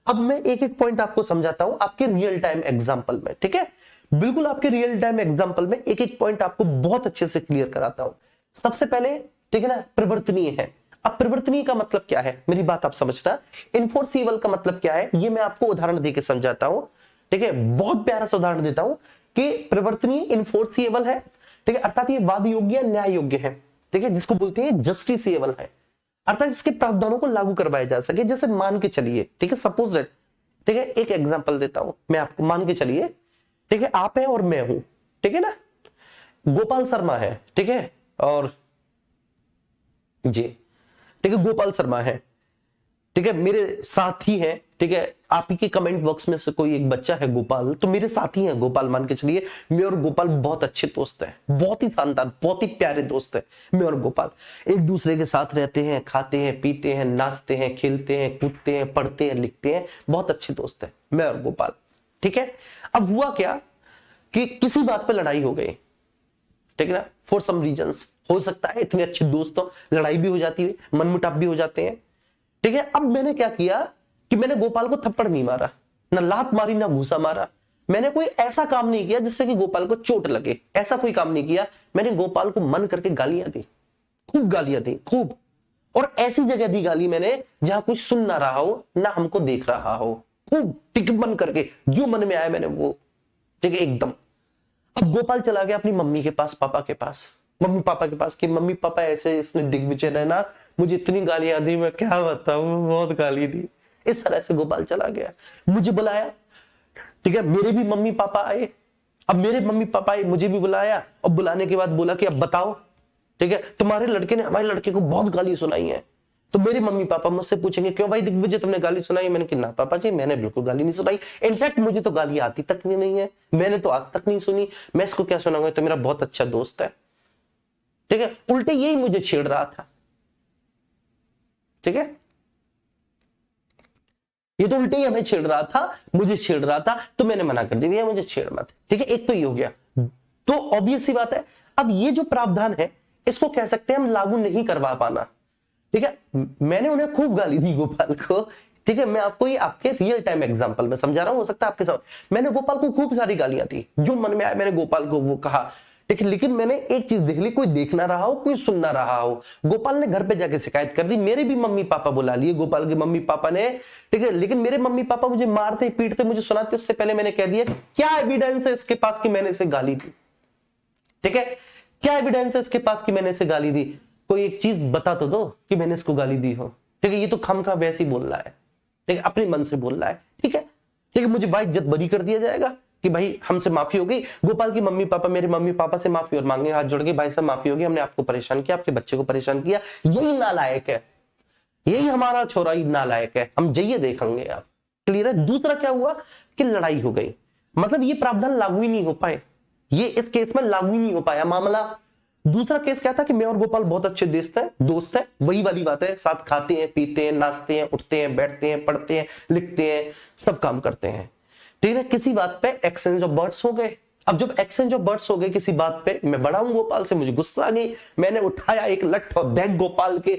अब मैं एक एक पॉइंट आपको समझाता हूं आपके रियल टाइम एग्जांपल में, ठीक है, बिल्कुल आपके रियल टाइम एग्जांपल में एक एक पॉइंट आपको बहुत अच्छे से क्लियर कराता हूं। सबसे पहले, ठीक है ना, परिवर्तनीय है। अब परिवर्तनीय का मतलब क्या है, मेरी बात आप समझना। इन्फोर्सिबल का मतलब क्या है, ये मैं आपको उदाहरण देकर समझाता हूं, ठीक है, बहुत प्यारा सा उदाहरण देता हूं कि परिवर्तनीय इन्फोर्सिबल है, ठीक है, अर्थात ये वाद योग्य न्याय योग्य है, ठीक है, जिसको बोलते हैं जस्टिसेबल है, अर्थात इसके प्रावधानों को लागू करवाया जा सके। जैसे मान के चलिए, ठीक है, सपोज दैट, ठीक है, एक एग्जांपल देता हूं मैं आपको, मान के चलिए, ठीक है, आप हैं और मैं हूं, ठीक है ना, गोपाल शर्मा है, ठीक है, और जी ठीक है, गोपाल शर्मा है, ठीक है, मेरे साथी हैं, ठीक है, आप ही के कमेंट बॉक्स में से कोई एक बच्चा है गोपाल, तो मेरे साथी हैं गोपाल, मान के चलिए मैं और गोपाल बहुत अच्छे दोस्त हैं, बहुत ही शानदार, बहुत ही प्यारे दोस्त हैं। मैं और गोपाल एक दूसरे के साथ रहते हैं, खाते हैं, पीते हैं, नाचते हैं, खेलते हैं, कूदते हैं, पढ़ते हैं, लिखते हैं, बहुत अच्छे दोस्त हैं मैं और गोपाल, ठीक है। अब हुआ क्या कि किसी बात पर लड़ाई हो गई, ठीक है ना, फॉर सम रीजंस, हो सकता है इतने अच्छे दोस्तों लड़ाई भी हो जाती है, मनमुटाव भी हो जाते हैं, ठीक है। अब मैंने क्या किया कि मैंने गोपाल को थप्पड़ नहीं मारा, ना लात मारी, ना घूसा मारा, मैंने कोई ऐसा काम नहीं किया जिससे कि गोपाल को चोट लगे, ऐसा कोई काम नहीं किया। मैंने गोपाल को मन करके गालियां दी, खूब गालियां दी, खूब, और ऐसी जगह दी गाली मैंने जहां कोई सुन ना रहा हो, ना हमको देख रहा हो, खूब टिक मन करके जो मन में आया मैंने वो, ठीक है, एकदम। अब गोपाल चला गया अपनी मम्मी के पास, पापा के पास, मम्मी पापा के पास, कि मम्मी पापा ऐसे इसने दिग्विजय ने ना मुझे इतनी गालियां दी, मैं क्या बताऊं, बहुत गाली दी। इस तरह से गोपाल चला गया, मुझे बुलाया, ठीक है, मेरे भी मम्मी पापा आए। अब मेरे मम्मी पापा आए, मुझे भी बुलाया, और बुलाने के बाद बोला कि अब बताओ, ठीक है, तुम्हारे लड़के ने हमारे लड़के को बहुत गाली सुनाई है। तो मेरे मम्मी पापा मुझसे पूछेंगे क्यों भाई दिग्विजय तुमने गाली सुनाई। मैंने कहा ना पापा जी, मैंने बिल्कुल गाली नहीं सुनाई, इनफैक्ट मुझे तो गाली आती तक भी नहीं है, मैंने तो आज तक नहीं सुनी, मैं इसको क्या सुनाऊंगा, तो मेरा बहुत अच्छा दोस्त है, ठीक है। उल्टे यही मुझे छेड़ रहा था, ठीक है, ये तो उल्टे ही हमें छेड़ रहा था, मुझे छेड़ रहा था, तो मैंने मना कर दिया भैया मुझे छेड़ मत, ठीक है। एक तो ये हो गया, तो ऑब्वियस सी बात है अब ये जो प्रावधान है इसको कह सकते हैं हम लागू नहीं करवा पाना, ठीक है, मैंने उन्हें खूब गाली दी गोपाल को। ठीक है, मैं आपको ये आपके रियल टाइम एग्जांपल में समझा रहा हूं, हो सकता है आपके साथ। मैंने गोपाल को खूब सारी गालियां दी, जो मन में आया मैंने गोपाल को वो कहा। ठीक है, लेकिन मैंने एक चीज देख ली, कोई देख ना रहा हो, कोई सुन ना रहा हो। गोपाल ने घर पे जाके शिकायत कर दी, मेरे भी मम्मी पापा बुला लिए, गोपाल के मम्मी पापा ने। ठीक है, लेकिन मेरे मम्मी पापा मुझे मारते पीटते मुझे सुनाते, उससे पहले मैंने कह दिया क्या एविडेंस है इसके पास कि मैंने इसे गाली दी। ठीक है, क्या एविडेंस है इसके पास कि मैंने इसे गाली दी, कोई एक चीज बता तो दो कि मैंने इसको गाली दी हो। ठीक है, ये तो खमखा वैसे ही बोल रहा है, ठीक है, अपने मन से बोल रहा है। ठीक है, ठीक है, मुझे बाइज्जत बरी कर दिया जाएगा कि भाई हमसे माफी हो गई। गोपाल की मम्मी पापा मेरे मम्मी पापा से माफी और मांगे हाथ जोड़ के, भाई साहब माफी होगी, हमने आपको परेशान किया, आपके बच्चे को परेशान किया, यही नालायक है, यही हमारा छोरा ही नालायक है, हम जाइए देखेंगे आप। क्लियर है। दूसरा क्या हुआ कि लड़ाई हो गई, मतलब ये प्रावधान लागू ही नहीं हो पाए, ये इस केस में लागू ही नहीं हो पाया मामला। दूसरा केस क्या था कि मैं और गोपाल बहुत अच्छे दोस्त हैं, वही वाली बात है, साथ खाते हैं पीते हैं नाचते हैं उठते हैं बैठते हैं पढ़ते हैं लिखते हैं, सब काम करते हैं। ठीक है, किसी बात पे एक्सचेंज ऑफ वर्ड्स हो गए। अब जब एक्सचेंज ऑफ वर्ड्स हो गए किसी बात पे, मैं बड़ा हूं गोपाल से, मुझे गुस्सा आ गई, मैंने उठाया एक लठ और बैग गोपाल के,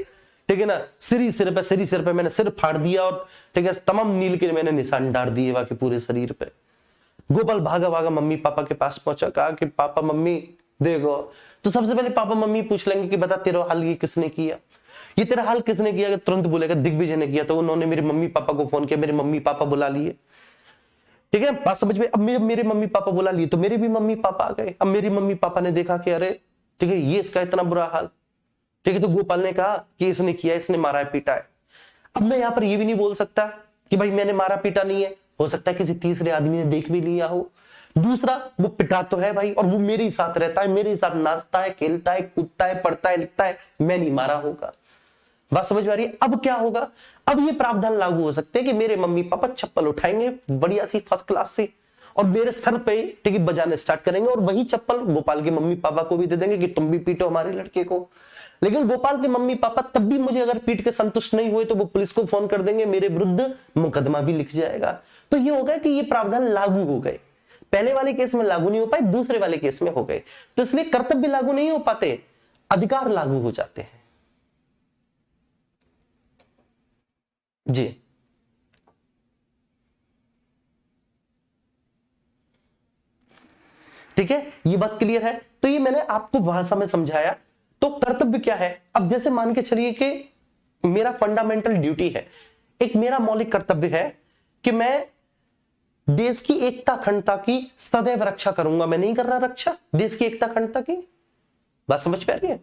ठीक है ना, सिर पे मैंने सिर फाड़ दिया, और ठीक है तमाम नील के मैंने निशान डाल दिए बाकी पूरे शरीर पे। गोपाल भागा भागा मम्मी पापा के पास पहुंचा, कहा कि पापा मम्मी देखो। तो सबसे पहले पापा मम्मी पूछ लेंगे कि बता तेरा हाल ये किसने किया, ये तेरा हाल किसने किया, तुरंत बोलेगा दिग्विजय ने किया। तो उन्होंने मेरे मम्मी पापा को फोन किया, मेरे मम्मी पापा बुला लिए। ठीक है, बात समझ में। अब मेरे मम्मी पापा बुला लिए तो मेरे भी मम्मी पापा आ गए। अब मेरे मम्मी पापा ने देखा कि अरे ठीक है ये इसका इतना बुरा हाल। ठीक है, तो गोपाल ने कहा कि इसने किया, इसने मारा है पीटा है। अब मैं यहां पर ये भी नहीं बोल सकता कि भाई मैंने मारा पीटा नहीं है, हो सकता है किसी तीसरे आदमी ने देख भी लिया हो। दूसरा, वो पिटा तो है भाई, और वो मेरे ही साथ रहता है, मेरे ही साथ नाचता है खेलता है कूदता है पढ़ता है लिखता है, मैं नहीं मारा होगा। बात समझ में आ रही है। अब क्या होगा, अब ये प्रावधान लागू हो सकते हैं कि मेरे मम्मी पापा चप्पल उठाएंगे बढ़िया सी फर्स्ट क्लास से, और मेरे सर पे ठीक है बजाने स्टार्ट करेंगे, और वही चप्पल गोपाल के मम्मी पापा को भी दे देंगे कि तुम भी पीटो हमारे लड़के को। लेकिन गोपाल के मम्मी पापा तब भी मुझे अगर पीट के संतुष्ट नहीं हुए तो वो पुलिस को फोन कर देंगे, मेरे विरुद्ध मुकदमा भी लिख जाएगा। तो ये होगा कि ये प्रावधान लागू हो गए, पहले वाले केस में लागू नहीं हो पाए, दूसरे वाले केस में हो गए। तो इसलिए कर्तव्य लागू नहीं हो पाते, अधिकार लागू हो जाते हैं। जी ठीक है, ये बात क्लियर है। तो ये मैंने आपको भाषा में समझाया। तो कर्तव्य क्या है, अब जैसे मान के चलिए कि मेरा फंडामेंटल ड्यूटी है, एक मेरा मौलिक कर्तव्य है कि मैं देश की एकता अखंडता की सदैव रक्षा करूंगा। मैं नहीं कर रहा रक्षा देश की एकता अखंडता की, बात समझ पा रही है।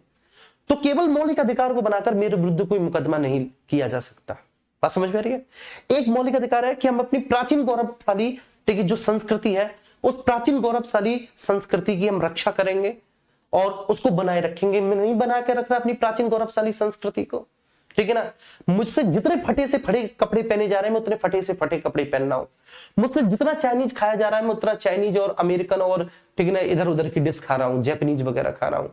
तो केवल मौलिक अधिकार को बनाकर मेरे विरुद्ध कोई मुकदमा नहीं किया जा सकता, बात समझ में आ रही है। एक मौलिक अधिकार है कि हम अपनी प्राचीन गौरवशाली ठीक है जो संस्कृति है, उस प्राचीन गौरवशाली संस्कृति की हम रक्षा करेंगे और उसको बनाए रखेंगे। मैं नहीं बना के रख रहा अपनी प्राचीन गौरवशाली संस्कृति को, ठीक है ना। मुझसे जितने फटे से फटे कपड़े पहने जा रहे हैं मैं उतने फटे से फटे कपड़े पहनना हूं। मुझसे जितना चाइनीज खाया जा रहा है मैं उतना चाइनीज और अमेरिकन और ठीक है ना इधर उधर की डिश खा रहा हूं, जापानीज वगैरह खा रहा हूं।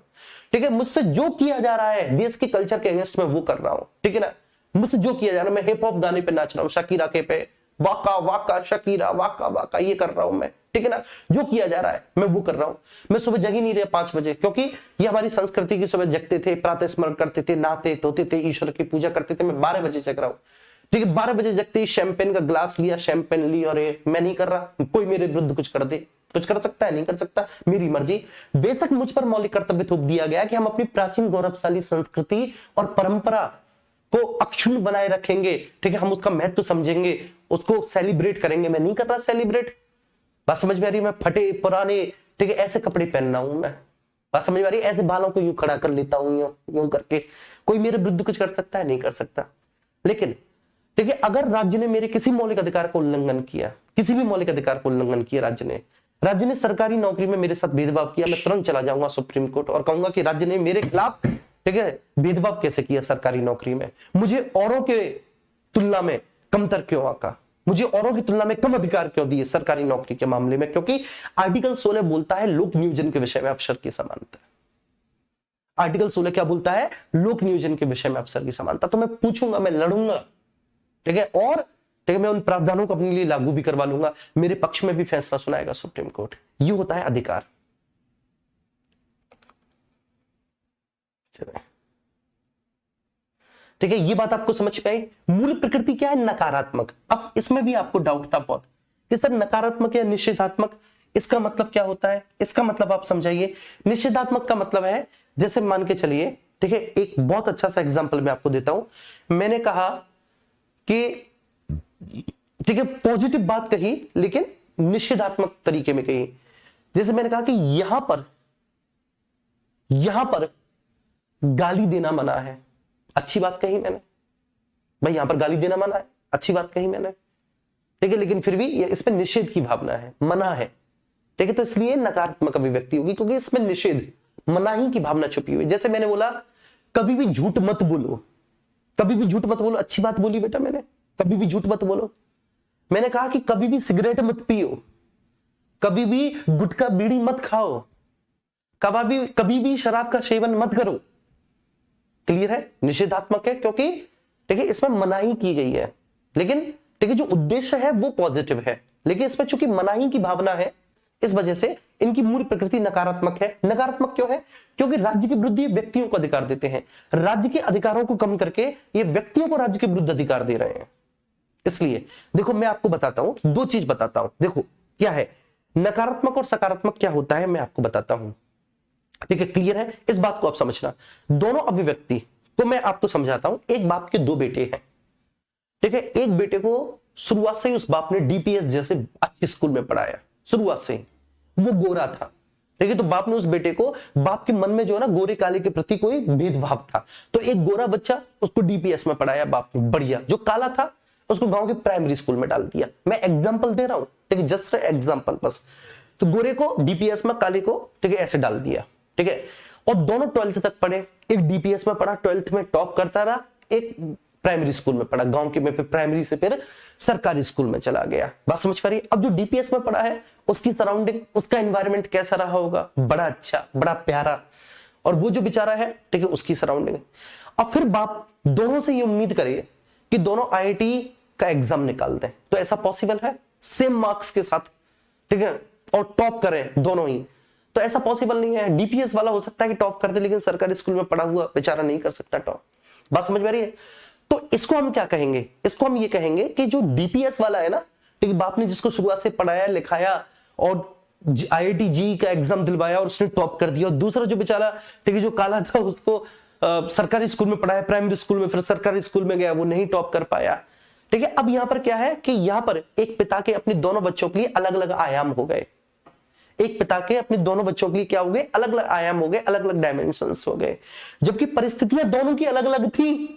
ठीक है, मुझसे जो किया जा रहा है देश के कल्चर के अगेंस्ट में वो कर रहा हूं, ठीक है ना। मुझसे जो किया जा रहा है, मैं हिप हॉप गाने पे नाच रहा हूँ, शकीरा के पे वाका वाका शकीरा वाका वाका ये कर रहा हूं मैं, ठीक है ना। जो किया जा रहा है मैं वो कर रहा हूं। मैं सुबह जग ही नहीं रहा 5 बजे, क्योंकि ये हमारी संस्कृति की, सुबह जगते थे, प्रातः स्मरण करते थे, नहाते धोते थे, ईश्वर की पूजा करते थे। मैं 12 बजे जग रहा हूं, ठीक है। 12 बजे जगते ही शैंपेन का ग्लास लिया, शैंपेन ली, और मैं नहीं कर रहा। कोई मेरे विरुद्ध कुछ कर दे, कुछ कर सकता है, नहीं कर सकता, मेरी मर्जी। बेशक मुझ पर मौलिक कर्तव्य थोप दिया गया कि हम अपनी प्राचीन गौरवशाली संस्कृति और परंपरा को अक्षुण्ण बनाए रखेंगे, ठीक है। हम उसका महत्व समझेंगे, उसको सेलिब्रेट करेंगे। मैं नहीं कर रहा सेलिब्रेट, बात समझ में आ रही है। मैं फटे पुराने ठीक है ऐसे कपड़े पहनना हूं मैं, बात समझ में आ रही है। ऐसे बालों को यूं खड़ा कर लेता हूं यूं करके, कोई मेरे विरुद्ध कुछ कर सकता है, नहीं कर सकता। लेकिन ठीक है, अगर राज्य ने मेरे किसी मौलिक अधिकार को उल्लंघन किया, किसी भी मौलिक अधिकार को उल्लंघन किया राज्य ने सरकारी नौकरी में मेरे साथ भेदभाव किया, मैं तुरंत चला जाऊंगा सुप्रीम कोर्ट और कहूंगा कि राज्य ने मेरे खिलाफ ठीक है भेदभाव कैसे किया सरकारी नौकरी में, मुझे औरों के तुलना में कमतर क्यों आका, मुझे औरों की तुलना में कम अधिकार क्यों दिए सरकारी नौकरी के मामले में। क्योंकि आर्टिकल 16 बोलता है लोक नियोजन के विषय में अफसर की समानता। आर्टिकल 16 क्या बोलता है, लोक नियोजन के विषय में अफसर की समानता। तो मैं पूछूंगा, मैं लड़ूंगा, ठीक है, और ठीक है मैं उन प्रावधानों को अपने लिए लागू भी करवा लूंगा। मेरे पक्ष में भी फैसला सुनाएगा सुप्रीम कोर्ट। ये होता है अधिकार। ठीक है, ये बात आपको समझ में आई। मूल प्रकृति क्या है? नकारात्मक। अब इसमें भी आपको डाउट था बहुत कि सर नकारात्मक या निषेधात्मक, इसका मतलब क्या होता है? इसका मतलब आप समझाइए। निषेधात्मक का मतलब है, जैसे मान के चलिए, ठीक है, एक बहुत अच्छा सा एग्जांपल मैं आपको देता हूं। मैंने कहा कि ठीक है, पॉजिटिव बात कही लेकिन निषेधात्मक तरीके में कही। जैसे मैंने कहा कि यहां पर गाली देना मना है, अच्छी बात कही मैंने, भाई यहां पर गाली देना मना है, अच्छी बात कही मैंने, ठीक है, लेकिन फिर भी ये इसमें निषेध की भावना है, मना है, ठीक है, तो इसलिए नकारात्मक अभिव्यक्ति होगी क्योंकि इसमें निषेध, मनाही की भावना छुपी हुई। जैसे मैंने बोला कभी भी झूठ मत बोलो, कभी भी झूठ मत बोलो, अच्छी बात बोली बेटा मैंने, कभी भी झूठ मत बोलो। मैंने कहा कि कभी भी सिगरेट मत पियो, कभी भी गुटखा बीड़ी मत खाओ, कभी भी शराब का सेवन मत करो। क्लियर है? निषेधात्मक है क्योंकि ठीक है इसमें मनाही की गई है, लेकिन ठीक है जो उद्देश्य है वो पॉजिटिव है, लेकिन इसमें चूंकि मनाही की भावना है इस वजह से इनकी मूल प्रकृति नकारात्मक है। नकारात्मक क्यों है? क्योंकि राज्य के विरुद्ध ये व्यक्तियों को अधिकार देते हैं, राज्य के अधिकारों को कम करके ये व्यक्तियों को राज्य के विरुद्ध अधिकार दे रहे हैं। इसलिए देखो मैं आपको बताता हूं, दो चीज बताता हूं, देखो क्या है नकारात्मक और सकारात्मक क्या होता है मैं आपको बताता हूं, ठीक है, क्लियर है? इस बात को आप समझना। दोनों अभिव्यक्ति को मैं आपको समझाता हूं। एक बाप के दो बेटे हैं, ठीक है, एक बेटे को शुरुआत से ही उस बाप ने डीपीएस जैसे अच्छे स्कूल में पढ़ाया, शुरुआत से ही वो गोरा था, ठीक है, तो बाप ने उस बेटे को, बाप के मन में जो है ना गोरे काले के प्रति कोई भेदभाव था, तो एक गोरा बच्चा उसको डीपीएस में पढ़ाया बाप ने, बढ़िया, जो काला था उसको गांव के प्राइमरी स्कूल में डाल दिया। मैं एग्जांपल दे रहा हूं, ठीक है, जस्ट एग्जांपल बस। तो गोरे को डीपीएस में, काले को ठीक है ऐसे डाल दिया, ठीक है, और दोनों 12th तक पढ़े, एक डीपीएस में पढ़ा, 12th में टॉप करता रहा, एक प्राइमरी स्कूल में पढ़ा, गांव के में फिर प्राइमरी से फिर सरकारी स्कूल में चला गया। बात समझ पा रही है? अब जो डीपीएस में पढ़ा है उसकी सराउंडिंग, उसका एनवायरनमेंट कैसा रहा होगा? बड़ा अच्छा, बड़ा प्यारा, और वो जो बेचारा है ठीक है उसकी सराउंडिंग। अब फिर बाप दोनों से ये उम्मीद करे कि दोनों आईआईटी का एग्जाम निकाल दें, तो ऐसा पॉसिबल है सेम मार्क्स के साथ, ठीक है, और टॉप करें दोनों ही? तो ऐसा पॉसिबल नहीं है। डीपीएस वाला हो सकता है कि टॉप कर दे, लेकिन सरकारी स्कूल में पढ़ा हुआ बेचारा नहीं कर सकता टॉप। बात समझ में आ रही है? तो इसको हम क्या कहेंगे? इसको हम ये कहेंगे कि जो डीपीएस वाला है ना, ठीक है, बाप ने जिसको शुरुआत से पढ़ाया लिखाया और आईआईटी जी का एग्जाम दिलवाया और उसने टॉप कर दिया, और दूसरा जो बेचारा ठीक है जो काला था उसको सरकारी स्कूल में पढ़ाया, प्राइमरी स्कूल में, फिर सरकारी स्कूल में गया, वो नहीं टॉप कर पाया, ठीक है। अब यहां पर क्या है कि यहां पर एक पिता के अपने दोनों बच्चों के लिए अलग अलग आयाम हो गए, एक पिता के अपने दोनों बच्चों के लिए क्या हो गए? अलग अलग आयाम हो गए, अलग अलग डायमेंशंस हो गए, जबकि परिस्थितियां दोनों की अलग अलग थी,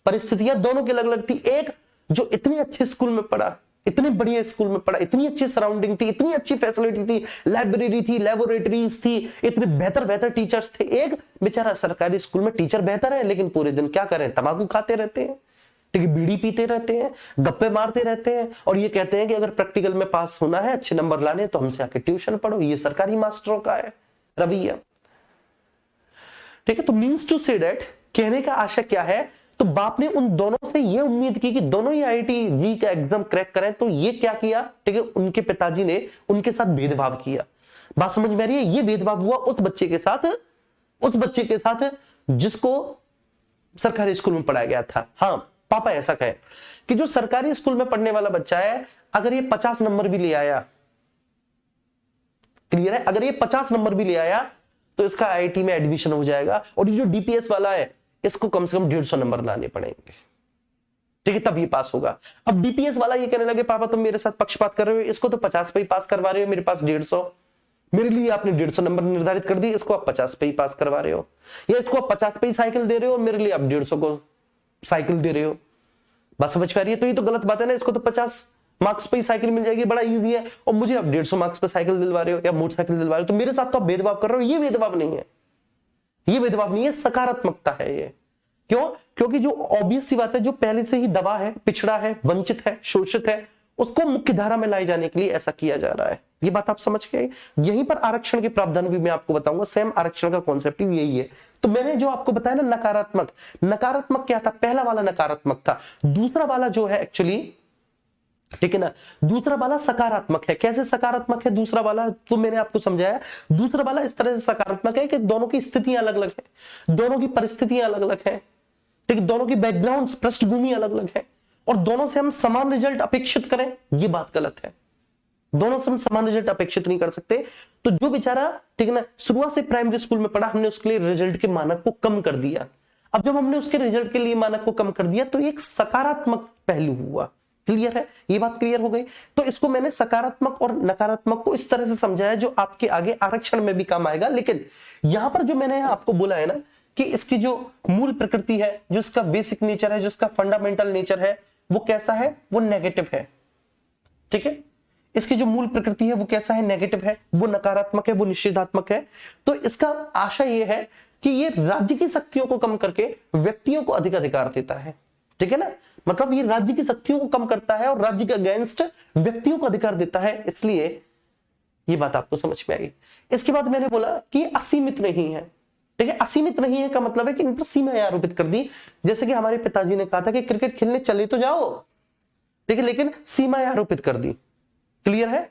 परिस्थितियां दोनों की अलग अलग थी। एक जो इतने अच्छे स्कूल में पढ़ा, इतने बढ़िया स्कूल में पढ़ा, इतनी अच्छी सराउंडिंग थी, इतनी अच्छी फैसिलिटी थी, लाइब्रेरी थी, लेबोरेटरीज थी, इतने बेहतर बेहतर टीचर्स थे। एक बेचारा सरकारी स्कूल में टीचर बेहतर है लेकिन पूरे दिन क्या करें? तंबाकू खाते रहते हैं, ठीक है, बीड़ी पीते रहते हैं, गप्पे मारते रहते हैं, और ये कहते हैं कि अगर प्रैक्टिकल में पास होना है, अच्छे नंबर लाने, तो हमसे आके ट्यूशन पढ़ो। ये सरकारी मास्टरों का है रवैया, ठीक है। तो मीन्स टू से दैट, कहने का आशय क्या है? तो बाप ने उन दोनों से ये उम्मीद की कि दोनों ही आईआईटी जी का एग्जाम क्रैक करें, तो ये क्या किया? ठीक है, उनके पिताजी ने उनके साथ भेदभाव किया। बात समझ में आ रही है? ये भेदभाव हुआ उस बच्चे के साथ जिसको सरकारी स्कूल में पढ़ाया गया था। हाँ, पापा ऐसा कहे कि जो सरकारी स्कूल में पढ़ने वाला बच्चा है, अगर ये 50 नंबर भी ले आया, क्लियर है, अगर ये 50 नंबर भी ले आया तो इसका आईआईटी में एडमिशन हो जाएगा, और ये जो डीपीएस वाला है इसको कम से कम 150 नंबर लाने पड़ेंगे, ठीक है, तब ये पास होगा। अब डीपीएस वाला ये कहने लगे, पापा तुम मेरे साथ पक्षपात कर रहे हो, इसको तो 50 पे ही पास करवा रहे हो, मेरे पास 150, मेरे लिए आपने 150 नंबर निर्धारित कर दी, इसको आप 50 पे ही पास करवा रहे हो, या इसको आप 50 पे ही साइकिल दे रहे हो और मेरे लिए आप 150 को साइकिल दे रहे हो। बात समझ पा रही है? तो ये तो गलत बात है ना, इसको तो 50 मार्क्स पे ही साइकिल मिल जाएगी, बड़ा इजी है, और मुझे आप 150 मार्क्स पे साइकिल दिलवा रहे हो या मोटरसाइकिल दिलवा रहे हो, तो मेरे साथ तो आप भेदभाव कर रहे हो। ये भेदभाव नहीं है, ये भेदभाव नहीं है, सकारात्मकता है ये। क्यों? क्योंकि जो ऑब्वियस सी बात है, जो पहले से ही दबा है, पिछड़ा है, वंचित है, शोषित है, उसको मुख्य धारा में लाए जाने के लिए ऐसा किया जा रहा है। ये बात आप समझ गए? यहीं पर आरक्षण के प्रावधान भी मैं आपको बताऊंगा, सेम आरक्षण का कॉन्सेप्ट भी यही है। तो मैंने जो आपको बताया ना नकारात्मक, नकारात्मक क्या था? पहला वाला नकारात्मक था, दूसरा वाला जो है एक्चुअली, ठीक है ना, दूसरा वाला सकारात्मक है। कैसे सकारात्मक है दूसरा वाला? तो मैंने आपको समझाया, दूसरा वाला इस तरह से सकारात्मक है कि दोनों की स्थितियां अलग अलग है, दोनों की परिस्थितियां अलग अलग है, ठीक है, दोनों की बैकग्राउंड पृष्ठभूमि अलग अलग है और दोनों से हम समान रिजल्ट अपेक्षित करें, ये बात गलत है। दोनों से हम समान रिजल्ट अपेक्षित नहीं कर सकते। तो जो बेचारा, ठीक है ना, शुरुआत से प्राइमरी स्कूल में पढ़ा, हमने उसके लिए रिजल्ट के मानक को कम कर दिया। अब जब हमने उसके रिजल्ट के लिए मानक को कम कर दिया तो एक सकारात्मक पहलू हुआ। क्लियर है, ये बात क्लियर हो गई। तो इसको मैंने सकारात्मक और नकारात्मक को इस तरह से समझाया जो आपके आगे आरक्षण में भी काम आएगा। लेकिन यहां पर जो मैंने आपको बोला है ना कि इसकी जो मूल प्रकृति है, जो इसका बेसिक नेचर है, जो इसका फंडामेंटल नेचर है, वो कैसा है, वो नेगेटिव है। ठीक है, इसकी जो मूल प्रकृति है वो कैसा है, नेगेटिव है, वो नकारात्मक है, वो निषेधात्मक है। तो इसका आशय ये है कि ये राज्य की शक्तियों को कम करके व्यक्तियों को अधिक अधिकार देता है। ठीक है ना, मतलब ये राज्य की शक्तियों को कम करता है और राज्य के अगेंस्ट व्यक्तियों को अधिकार देता है, इसलिए ये बात आपको समझ में आई। इसके बाद मैंने बोला कि असीमित नहीं है। ठीक है, असीमित नहीं है का मतलब है कि इन पर सीमाएं आरोपित कर दी। जैसे कि हमारे पिताजी ने कहा था कि क्रिकेट खेलने चले तो जाओ, ठीक है, लेकिन सीमाएं आरोपित कर दी। क्लियर है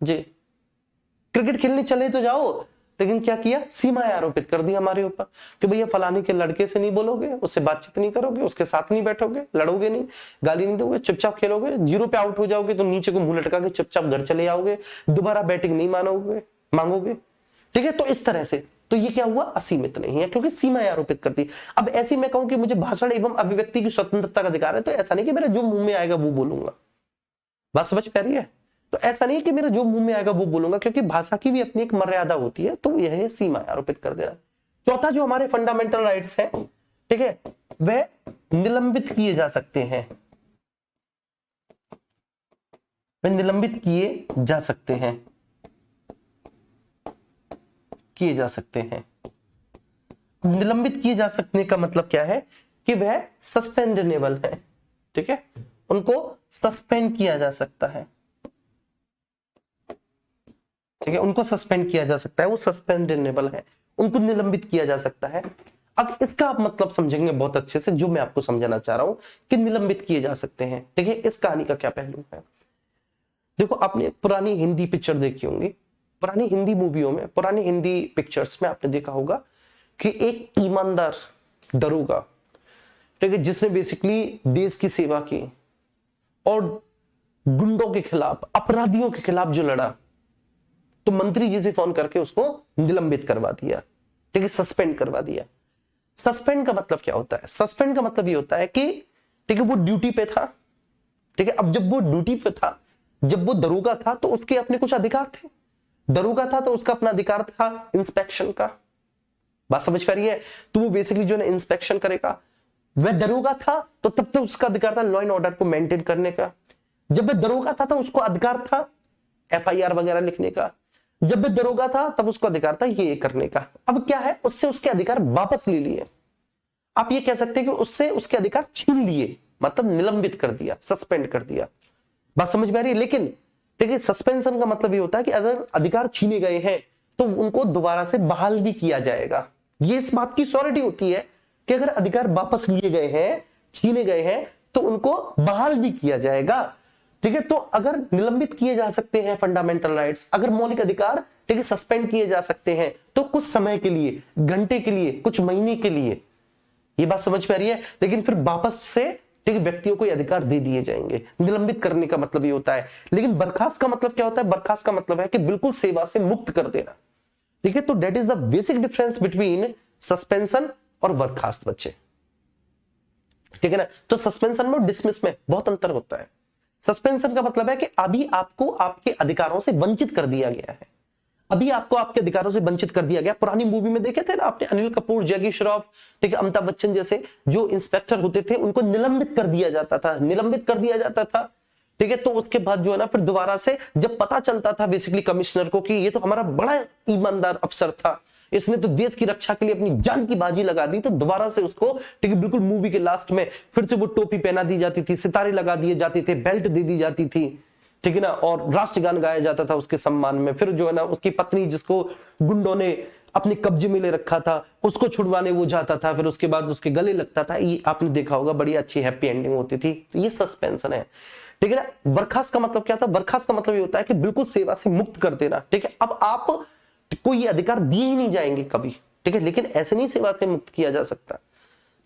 जी, क्रिकेट खेलने चले तो जाओ, लेकिन क्या किया, सीमाएं आरोपित कर दी हमारे ऊपर कि भैया फलाने के लड़के से नहीं बोलोगे, उससे बातचीत नहीं करोगे, उसके साथ नहीं बैठोगे, लड़ोगे नहीं, गाली नहीं दोगे, चुपचाप खेलोगे, 0 पे आउट हो जाओगे तो नीचे को मुंह लटका के चुपचाप घर चले आओगे, दोबारा बैटिंग नहीं मांगोगे। ठीक है, तो इस तरह से, तो ये क्या हुआ, असीमित नहीं है, क्योंकि सीमाएं आरोपित करती। अब ऐसी मैं कहूं कि मुझे भाषण एवं अभिव्यक्ति की स्वतंत्रता का अधिकार है, तो ऐसा नहीं कि मेरा जो मुंह में आएगा वो बोलूंगा। बात समझ पा रही है? तो ऐसा नहीं है कि मेरा जो मुंह में आएगा वो बोलूंगा, क्योंकि भाषा की भी अपनी एक मर्यादा होती है। तो यह है सीमा आरोपित कर देना। चौथा जो हमारे फंडामेंटल राइट्स हैं, ठीक है, वह निलंबित किए जा सकते हैं। वह निलंबित किए जा सकते हैं, निलंबित किए जा सकने का मतलब क्या है कि वह सस्पेंडेबल है। ठीक है, उनको सस्पेंड किया जा सकता है। ठीक है, उनको सस्पेंड किया जा सकता है, वो सस्पेंडेबल है, उनको निलंबित किया जा सकता है। अब इसका आप मतलब समझेंगे बहुत अच्छे से, जो मैं आपको समझाना चाह रहा हूं कि निलंबित किए जा सकते हैं। ठीक है, इस कहानी का क्या पहलू है। देखो, आपने पुरानी हिंदी पिक्चर देखी होंगी, पुरानी हिंदी मूवियों में, पुरानी हिंदी पिक्चर्स में आपने देखा होगा कि एक ईमानदार दरोगा, ठीक है, जिसने बेसिकली देश की सेवा की और गुंडों के खिलाफ, अपराधियों के खिलाफ जो लड़ा, तो मंत्री जी से फोन करके उसको निलंबित करवा दिया। ठीक है, सस्पेंड करवा दिया। सस्पेंड का मतलब क्या होता है, सस्पेंड का मतलब ये होता है कि, ठीक है, वो ड्यूटी पे था। ठीक है, अब जब वो ड्यूटी पे था, जब वो दरोगा था, तो उसके अपने कुछ अधिकार थे। दरोगा था तो उसका अपना अधिकार था इंस्पेक्शन का। बात समझ पा रही है? तो वो बेसिकली जो है इंस्पेक्शन करेगा। वह दरोगा था तो तब तक उसका अधिकार था लॉ एंड ऑर्डर को मेंटेन करने का। जब वह दरोगा था तो उसको अधिकार था FIR वगैरह लिखने का। जब वह दरोगा था तब उसको अधिकार था ये करने का। अब क्या है, उससे उसके अधिकार वापस ले लिए। आप ये कह सकते हैं कि उससे उसके अधिकार छीन लिए, मतलब निलंबित कर दिया, सस्पेंड कर दिया। बात समझ में आ रही है? लेकिन देखिए, सस्पेंशन का मतलब ये होता है कि अगर अधिकार छीने गए हैं तो उनको दोबारा से बहाल भी किया जाएगा। ये इस बात की श्योरिटी होती है कि अगर अधिकार वापस लिए गए हैं, छीने गए हैं, तो उनको बहाल भी किया जाएगा। ठीक है, तो अगर निलंबित किए जा सकते हैं फंडामेंटल राइट्स, अगर मौलिक अधिकार, ठीक है, सस्पेंड किए जा सकते हैं, तो कुछ समय के लिए, घंटे के लिए, कुछ महीने के लिए, ये बात समझ में आ रही है। लेकिन फिर वापस से, ठीक है, व्यक्तियों को अधिकार दे दिए जाएंगे। निलंबित करने का मतलब ये होता है। लेकिन बर्खास्त का मतलब क्या होता है? बर्खास्त का मतलब है कि बिल्कुल सेवा से मुक्त कर देना। ठीक है, तो that is the basic difference between suspension और बर्खास्त बच्चे। ठीक है ना, तो सस्पेंशन में और डिसमिस में बहुत अंतर होता है। सस्पेंशन का मतलब है कि अभी आपको आपके अधिकारों से वंचित कर दिया गया है, अभी आपको आपके अधिकारों से वंचित कर दिया गया। पुरानी मूवी में देखे थे ना आपने, अनिल कपूर, जैकी श्रॉफ, ठीक है, अमिताभ बच्चन जैसे जो इंस्पेक्टर होते थे उनको निलंबित कर दिया जाता था, निलंबित कर दिया जाता था। ठीक है, तो उसके बाद जो है ना, फिर दोबारा से जब पता चलता था बेसिकली कमिश्नर को कि ये तो हमारा बड़ा ईमानदार अफसर था, इसने तो देश की रक्षा के लिए अपनी जान की बाजी लगा दी, तो दोबारा से उसको, ठीक है, बिल्कुल मूवी के लास्ट में फिर से वो टोपी पहना दी जाती थी, सितारे लगा दिए जाते थे, बेल्ट दे दी जाती थी, ठीक है ना, और राष्ट्रगान गाया जाता था उसके सम्मान में। फिर जो है ना, उसकी पत्नी जिसको गुंडों ने अपने कब्जे में ले रखा था, उसको छुड़वाने वो जाता था, फिर उसके बाद उसके गले लगता था। ये आपने देखा होगा, बड़ी अच्छी हैप्पी एंडिंग होती थी। ये सस्पेंशन है। ठीक है ना। बर्खास्त का मतलब क्या था? बर्खास्त का मतलब ये होता है कि बिल्कुल सेवा से मुक्त कर देना। ठीक है, अब आप को ये अधिकार दिए ही नहीं जाएंगे कभी। ठीक है, लेकिन ऐसे नहीं सेवा से मुक्त किया जा सकता।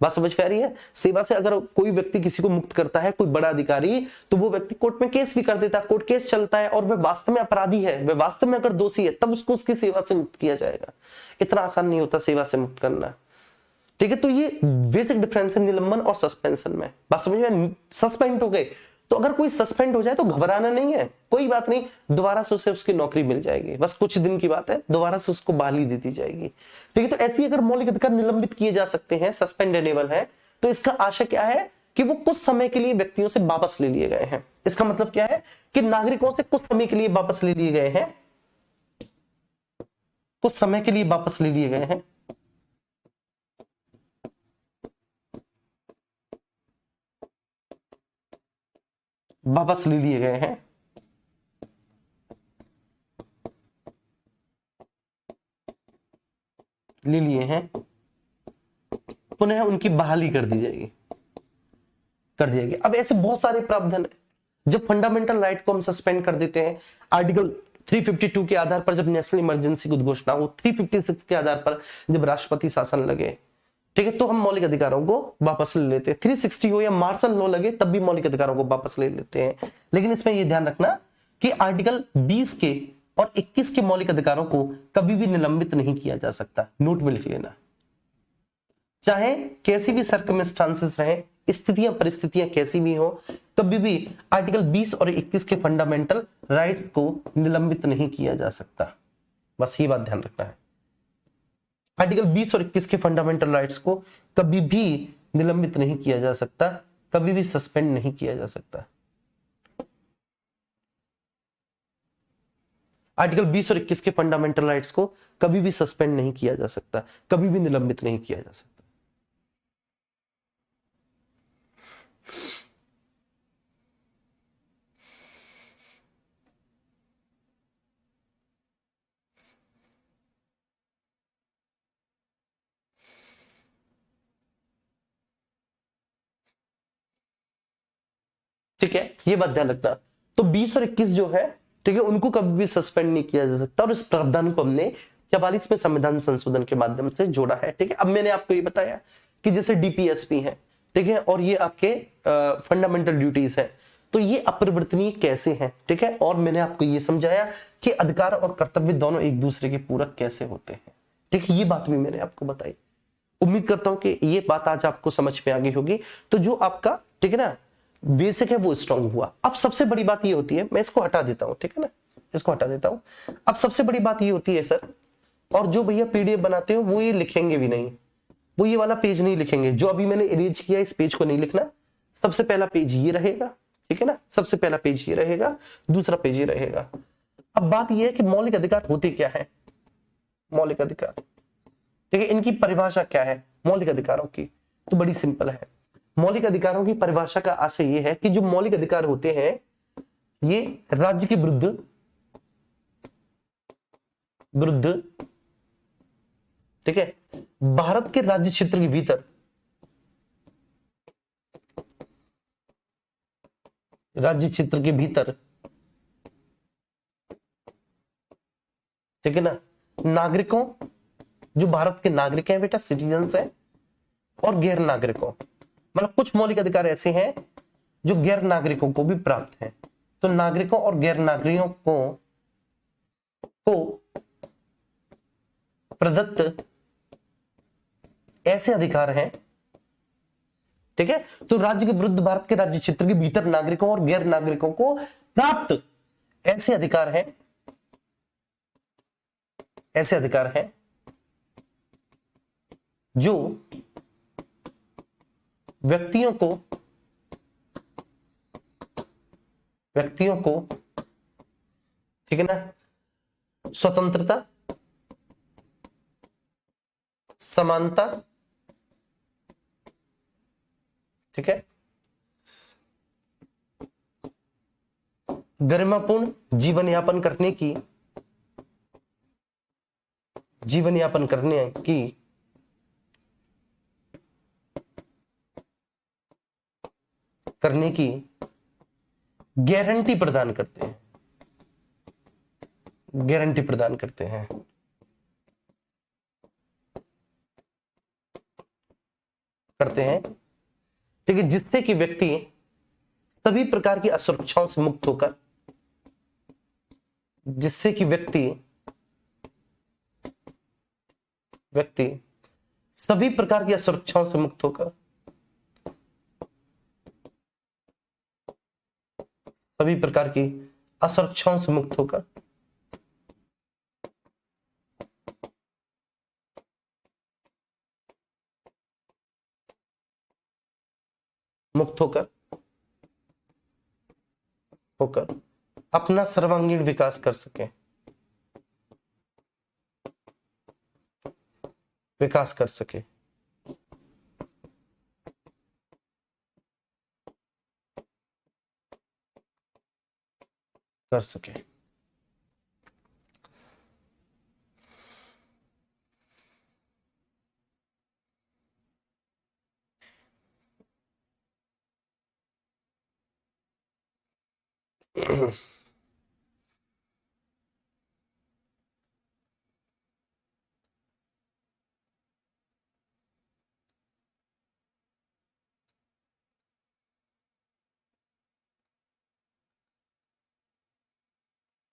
बात समझ में आ रही है? सेवा से अगर कोई व्यक्ति किसी को मुक्त करता है, कोई बड़ा अधिकारी, तो वो व्यक्ति कोर्ट में केस भी कर देता है, कोर्ट केस चलता है और वह वास्तव में अपराधी है, वह वास्तव में अगर दोषी है, तब उसको उसकी सेवा से मुक्त किया जाएगा। इतना आसान नहीं होता सेवा से मुक्त करना। ठीक है, तो ये बेसिक डिफरेंस है निलंबन और सस्पेंशन में। बात समझ में? सस्पेंड हो गए तो अगर कोई सस्पेंड हो जाए तो घबराना नहीं है, कोई बात नहीं, दोबारा से उसे उसकी नौकरी मिल जाएगी, बस कुछ दिन की बात है, दोबारा से उसको बहाली दे दी जाएगी। ठीक है, तो ऐसी अगर मौलिक अधिकार निलंबित किए जा सकते हैं, सस्पेंडेबल है, तो इसका आशय क्या है कि वो कुछ समय के लिए व्यक्तियों से वापस ले लिए गए हैं। इसका मतलब क्या है कि नागरिकों से कुछ समय के लिए वापस ले लिए गए हैं, कुछ समय के लिए वापस ले लिए गए हैं। वापस ले लिए गए हैं, ले लिए हैं, पुनः उनकी बहाली कर दी जाएगी, कर दी जाएगी। अब ऐसे बहुत सारे प्रावधान है। जब फंडामेंटल राइट को हम सस्पेंड कर देते हैं, आर्टिकल 352 के आधार पर जब नेशनल इमरजेंसी की घोषणा हो, 356 के आधार पर जब राष्ट्रपति शासन लगे, ठीक है, तो हम मौलिक अधिकारों को वापस ले लेते हैं। 360 हो या मार्शल लॉ लगे तब भी मौलिक अधिकारों को वापस ले लेते हैं। लेकिन इसमें यह ध्यान रखना कि आर्टिकल 20 के और 21 के मौलिक अधिकारों को कभी भी निलंबित नहीं किया जा सकता। नोट में लिख लेना, चाहे कैसी भी सर्कमस्टांसेस रहे, स्थितियां परिस्थितियां कैसी भी हो, कभी भी आर्टिकल 20 और 21 के फंडामेंटल राइट्स को निलंबित नहीं किया जा सकता। बस ये बात ध्यान रखना है। आर्टिकल 20 और 21 के फंडामेंटल राइट्स को कभी भी निलंबित नहीं किया जा सकता, कभी भी सस्पेंड नहीं किया जा सकता। आर्टिकल 20 और 21 के फंडामेंटल राइट्स को कभी भी सस्पेंड नहीं किया जा सकता, कभी भी निलंबित नहीं किया जा सकता। ठीक है, ये बात ध्यान रखना। तो 20 और 21 जो है, ठीक है, उनको कभी भी सस्पेंड नहीं किया जा सकता और इस प्रावधान को हमने 44 में संविधान संशोधन के माध्यम से जोड़ा है। ठीक है, अब मैंने आपको ये बताया कि जैसे डीपीएसपी है, ठीक है, और ये आपके फंडामेंटल ड्यूटीज है, तो ये अपरिवर्तनीय कैसे हैं। ठीक है, और मैंने आपको ये समझाया कि अधिकार और कर्तव्य दोनों एक दूसरे के पूरक कैसे होते हैं। ठीक है, ये बात भी मैंने आपको बताई। उम्मीद करता हूं कि ये बात आज आपको समझ में आ गई होगी। तो जो आपका, ठीक है ना, बेसिक है वो स्ट्रांग हुआ। अब सबसे बड़ी बात ये होती है, मैं इसको हटा देता हूं, ठीक है ना, इसको हटा देता हूं। अब सबसे बड़ी बात ये होती है सर, और जो भैया पीडीएफ बनाते हो वो ये लिखेंगे भी नहीं, वो ये वाला पेज नहीं लिखेंगे जो अभी मैंने इरेज किया, इस पेज को नहीं लिखना। सबसे पहला पेज ये रहेगा, ठीक है ना, सबसे पहला पेज ये रहेगा, दूसरा पेज ये रहेगा। अब बात ये है कि मौलिक अधिकार होते क्या है। मौलिक अधिकार, ठीक है, इनकी परिभाषा क्या है मौलिक अधिकारों की, तो बड़ी सिंपल है। मौलिक अधिकारों की परिभाषा का आशय यह है कि जो मौलिक अधिकार होते हैं ये राज्य के विरुद्ध ठीक है, भारत के राज्य क्षेत्र के भीतर, राज्य क्षेत्र के भीतर, ठीक है ना, नागरिकों, जो भारत के नागरिक हैं बेटा, सिटीजन्स हैं, और गैर नागरिकों, मतलब कुछ मौलिक अधिकार ऐसे हैं जो गैर नागरिकों को भी प्राप्त हैं। तो नागरिकों और गैर नागरिकों को प्रदत्त ऐसे अधिकार हैं, ठीक है, तो राज्य के विरुद्ध भारत के राज्य क्षेत्र के भीतर नागरिकों और गैर नागरिकों को प्राप्त ऐसे अधिकार हैं, ऐसे अधिकार हैं जो व्यक्तियों को, ठीक है ना, स्वतंत्रता, समानता, ठीक है, गरिमापूर्ण जीवन यापन करने की गारंटी प्रदान करते हैं, गारंटी प्रदान करते हैं। करते हैं, ठीक है, जिससे कि व्यक्ति सभी प्रकार की असुरक्षाओं से मुक्त होकर, जिससे कि व्यक्ति सभी प्रकार की असुरक्षाओं से मुक्त होकर, सभी प्रकार की असुरक्षाओं से मुक्त होकर मुक्त होकर होकर अपना सर्वांगीण विकास कर सके, विकास कर सके। कर सके।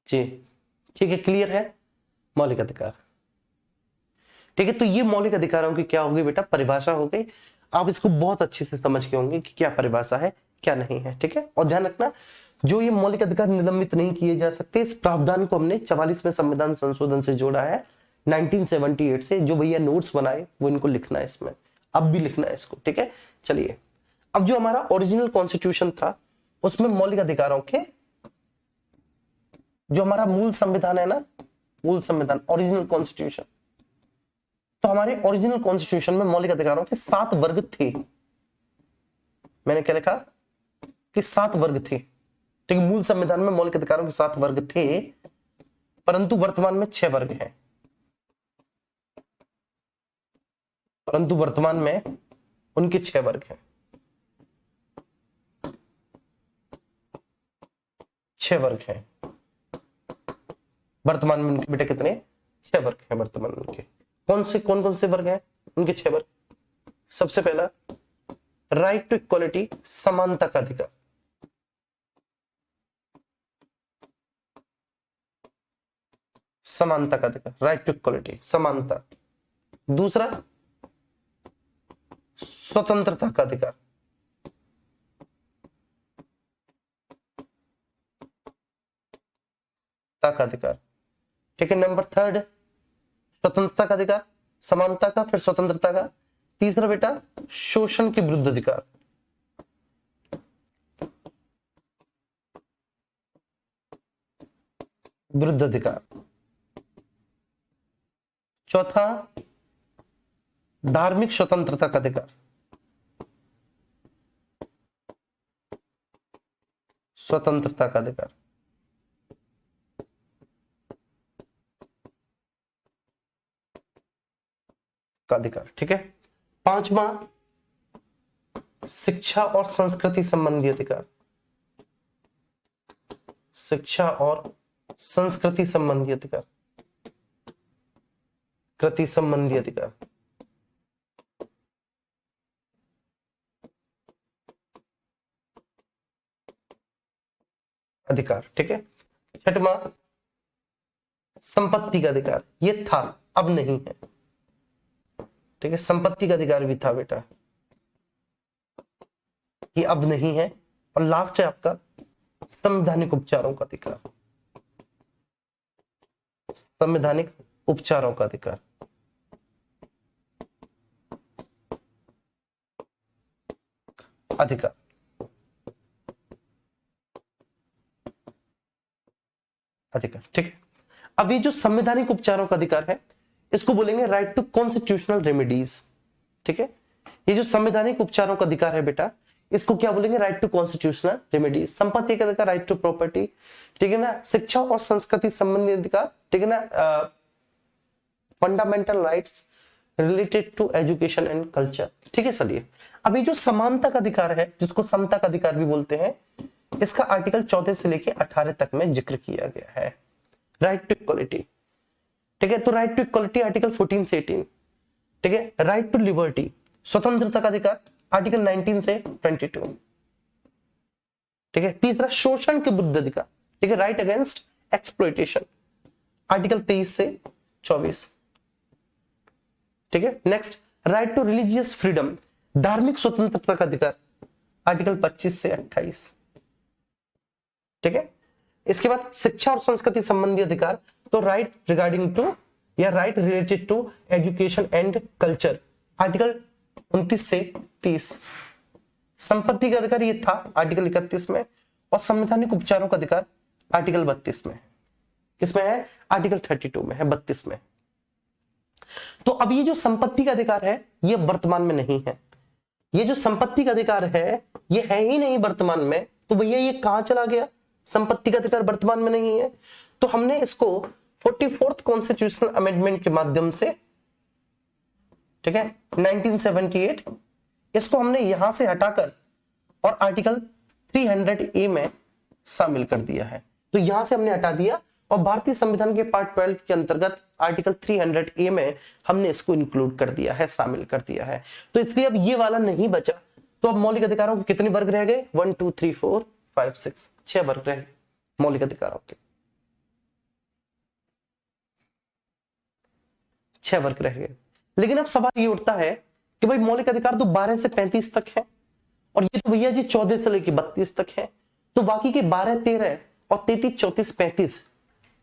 जी ठीक है, क्लियर है। मौलिक अधिकार, ठीक है, तो ये मौलिक अधिकारों की क्या होगी बेटा, परिभाषा हो गई। आप इसको बहुत अच्छे से समझ के होंगे कि क्या परिभाषा है क्या नहीं है, ठीक है। और ध्यान रखना, जो ये मौलिक अधिकार निलंबित नहीं किए जा सकते, इस प्रावधान को हमने 44वें संविधान संशोधन से जोड़ा है 1978 से। जो भैया नोट्स बनाए वो इनको लिखना है, इसमें अब भी लिखना है इसको, ठीक है। चलिए, अब जो हमारा ओरिजिनल कॉन्स्टिट्यूशन था उसमें मौलिक अधिकारों के, जो हमारा मूल संविधान है ना, मूल संविधान ओरिजिनल कॉन्स्टिट्यूशन, तो हमारे ओरिजिनल कॉन्स्टिट्यूशन में मौलिक अधिकारों के 7 वर्ग थे। मैंने क्या लिखा कि 7 वर्ग थे, ठीक है। मूल संविधान में मौलिक अधिकारों के 7 वर्ग थे, परंतु वर्तमान में 6 वर्ग हैं। परंतु वर्तमान में उनके 6 वर्ग हैं, 6 वर्ग हैं वर्तमान में उनके। बेटे कितने, 6 वर्ग हैं वर्तमान में उनके। कौन कौन से वर्ग हैं उनके 6 वर्ग? सबसे पहला, राइट टू इक्वालिटी, समानता का अधिकार। समानता का अधिकार, राइट टू इक्वालिटी, समानता। दूसरा, स्वतंत्रता का अधिकार। का अधिकार, ठीक है। नंबर 3, स्वतंत्रता का अधिकार, समानता का, फिर स्वतंत्रता का। तीसरा बेटा, शोषण के विरुद्ध अधिकार। विरुद्ध अधिकार। चौथा, धार्मिक स्वतंत्रता का अधिकार। स्वतंत्रता का अधिकार। का अधिकार, ठीक है। 5वां, शिक्षा और संस्कृति संबंधी अधिकार। शिक्षा और संस्कृति संबंधी अधिकार, कृति संबंधी अधिकार। अधिकार, ठीक है। 6वां, संपत्ति का अधिकार। ये था, अब नहीं है, ठीक है। संपत्ति का अधिकार भी था बेटा, ये अब नहीं है। और लास्ट है आपका संवैधानिक उपचारों का अधिकार। संवैधानिक उपचारों का अधिकार। अधिकार, अधिकार, ठीक है। अब ये जो संवैधानिक उपचारों का अधिकार है, इसको बोलेंगे राइट टू कॉन्स्टिट्यूशनल रेमेडीज, ठीक है। ये जो संवैधानिक उपचारों का अधिकार है बेटा, इसको क्या बोलेंगे, राइट टू कॉन्स्टिट्यूशनल रेमेडीज। संपत्ति का अधिकार, राइट टू प्रॉपर्टी, ठीक है ना। शिक्षा और संस्कृति संबंधी अधिकार, ठीक है ना। Fundamental rights related to education and culture, ठीक है। चलिए, अब ये जो समानता का अधिकार है, जिसको समता का अधिकार भी बोलते हैं, इसका आर्टिकल 14 से लेके 18 तक में जिक्र किया गया है। राइट टू इक्वालिटी, ठीक है। तो राइट टू इक्वालिटी आर्टिकल 14 से 18, ठीक है। राइट टू लिबर्टी, स्वतंत्रता का अधिकार आर्टिकल 19 से 22, ठीक है। तीसरा शोषण के विरुद्ध अधिकार, ठीक है, राइट अगेंस्ट एक्सप्लॉयटेशन, आर्टिकल 23 से 24, ठीक है। Next right to religious freedom, धार्मिक स्वतंत्रता का अधिकार, आर्टिकल 25 से 28, ठीक है। इसके बाद शिक्षा और संस्कृति संबंधी अधिकार, तो राइट रिगार्डिंग टू या right related to education and culture, article 29 से 30। संपत्ति का अधिकार ये था आर्टिकल 31 में, और संवैधानिक उपचारों का अधिकार आर्टिकल 32 में। किसमें है? आर्टिकल 32 में है, 32 में। तो अब ये जो संपत्ति का अधिकार है ये वर्तमान में नहीं है। ये जो संपत्ति का अधिकार है ये है ही नहीं वर्तमान में, तो भैया ये कहां चला गया? संपत्ति का अधिकार वर्तमान में नहीं है। तो हमने इसको 44th कॉन्स्टिट्यूशनल अमेंडमेंट के माध्यम से, ठीक है, 1978, इसको हमने यहां से हटाकर और आर्टिकल 300A में शामिल कर दिया है। तो यहां से हमने हटा दिया और भारतीय संविधान के पार्ट 12 के अंतर्गत आर्टिकल 300A में हमने इसको इंक्लूड कर दिया है, शामिल कर दिया है। तो इसलिए अब ये वाला नहीं बचा। तो अब मौलिक अधिकारों के कितने वर्ग रह गए? 1 2 3 4 5 6, 6 वर्ग रह गए मौलिक अधिकारों के, 6 वर्ग रह गए। लेकिन अब सवाल ये उठता है कि भाई मौलिक अधिकार तो 12 से 35 तक है, और ये तो भैया जी 14 से लेकर 32 तक है। तो बाकी के 12 13 और 33 34 35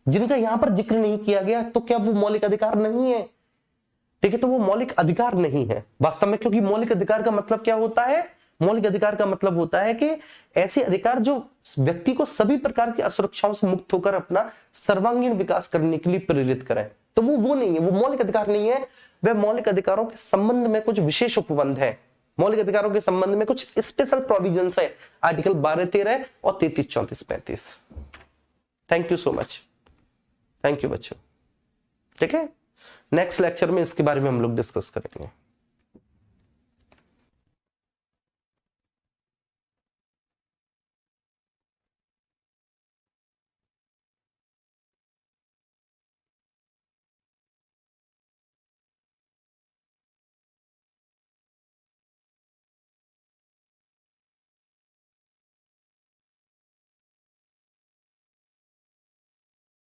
जिनका यहां पर जिक्र नहीं किया गया, तो क्या वो मौलिक अधिकार नहीं है? ठीक है, तो वो मौलिक अधिकार नहीं है वास्तव में, क्योंकि मौलिक अधिकार का मतलब क्या होता है? मौलिक अधिकार का मतलब होता है कि ऐसे अधिकार जो व्यक्ति को सभी प्रकार की असुरक्षाओं से मुक्त होकर अपना सर्वांगीण विकास करने के लिए प्रेरित करें। तो वो नहीं है, वो मौलिक अधिकार नहीं है। वह मौलिक अधिकारों के संबंध में कुछ विशेष उपबंध है, मौलिक अधिकारों के संबंध में कुछ स्पेशल प्रोविजंस है, आर्टिकल 12 13 और 33 34 35। Thank you so much, thank you बच्चों। ठीक है, नेक्स्ट लेक्चर में इसके बारे में हम लोग डिस्कस करेंगे।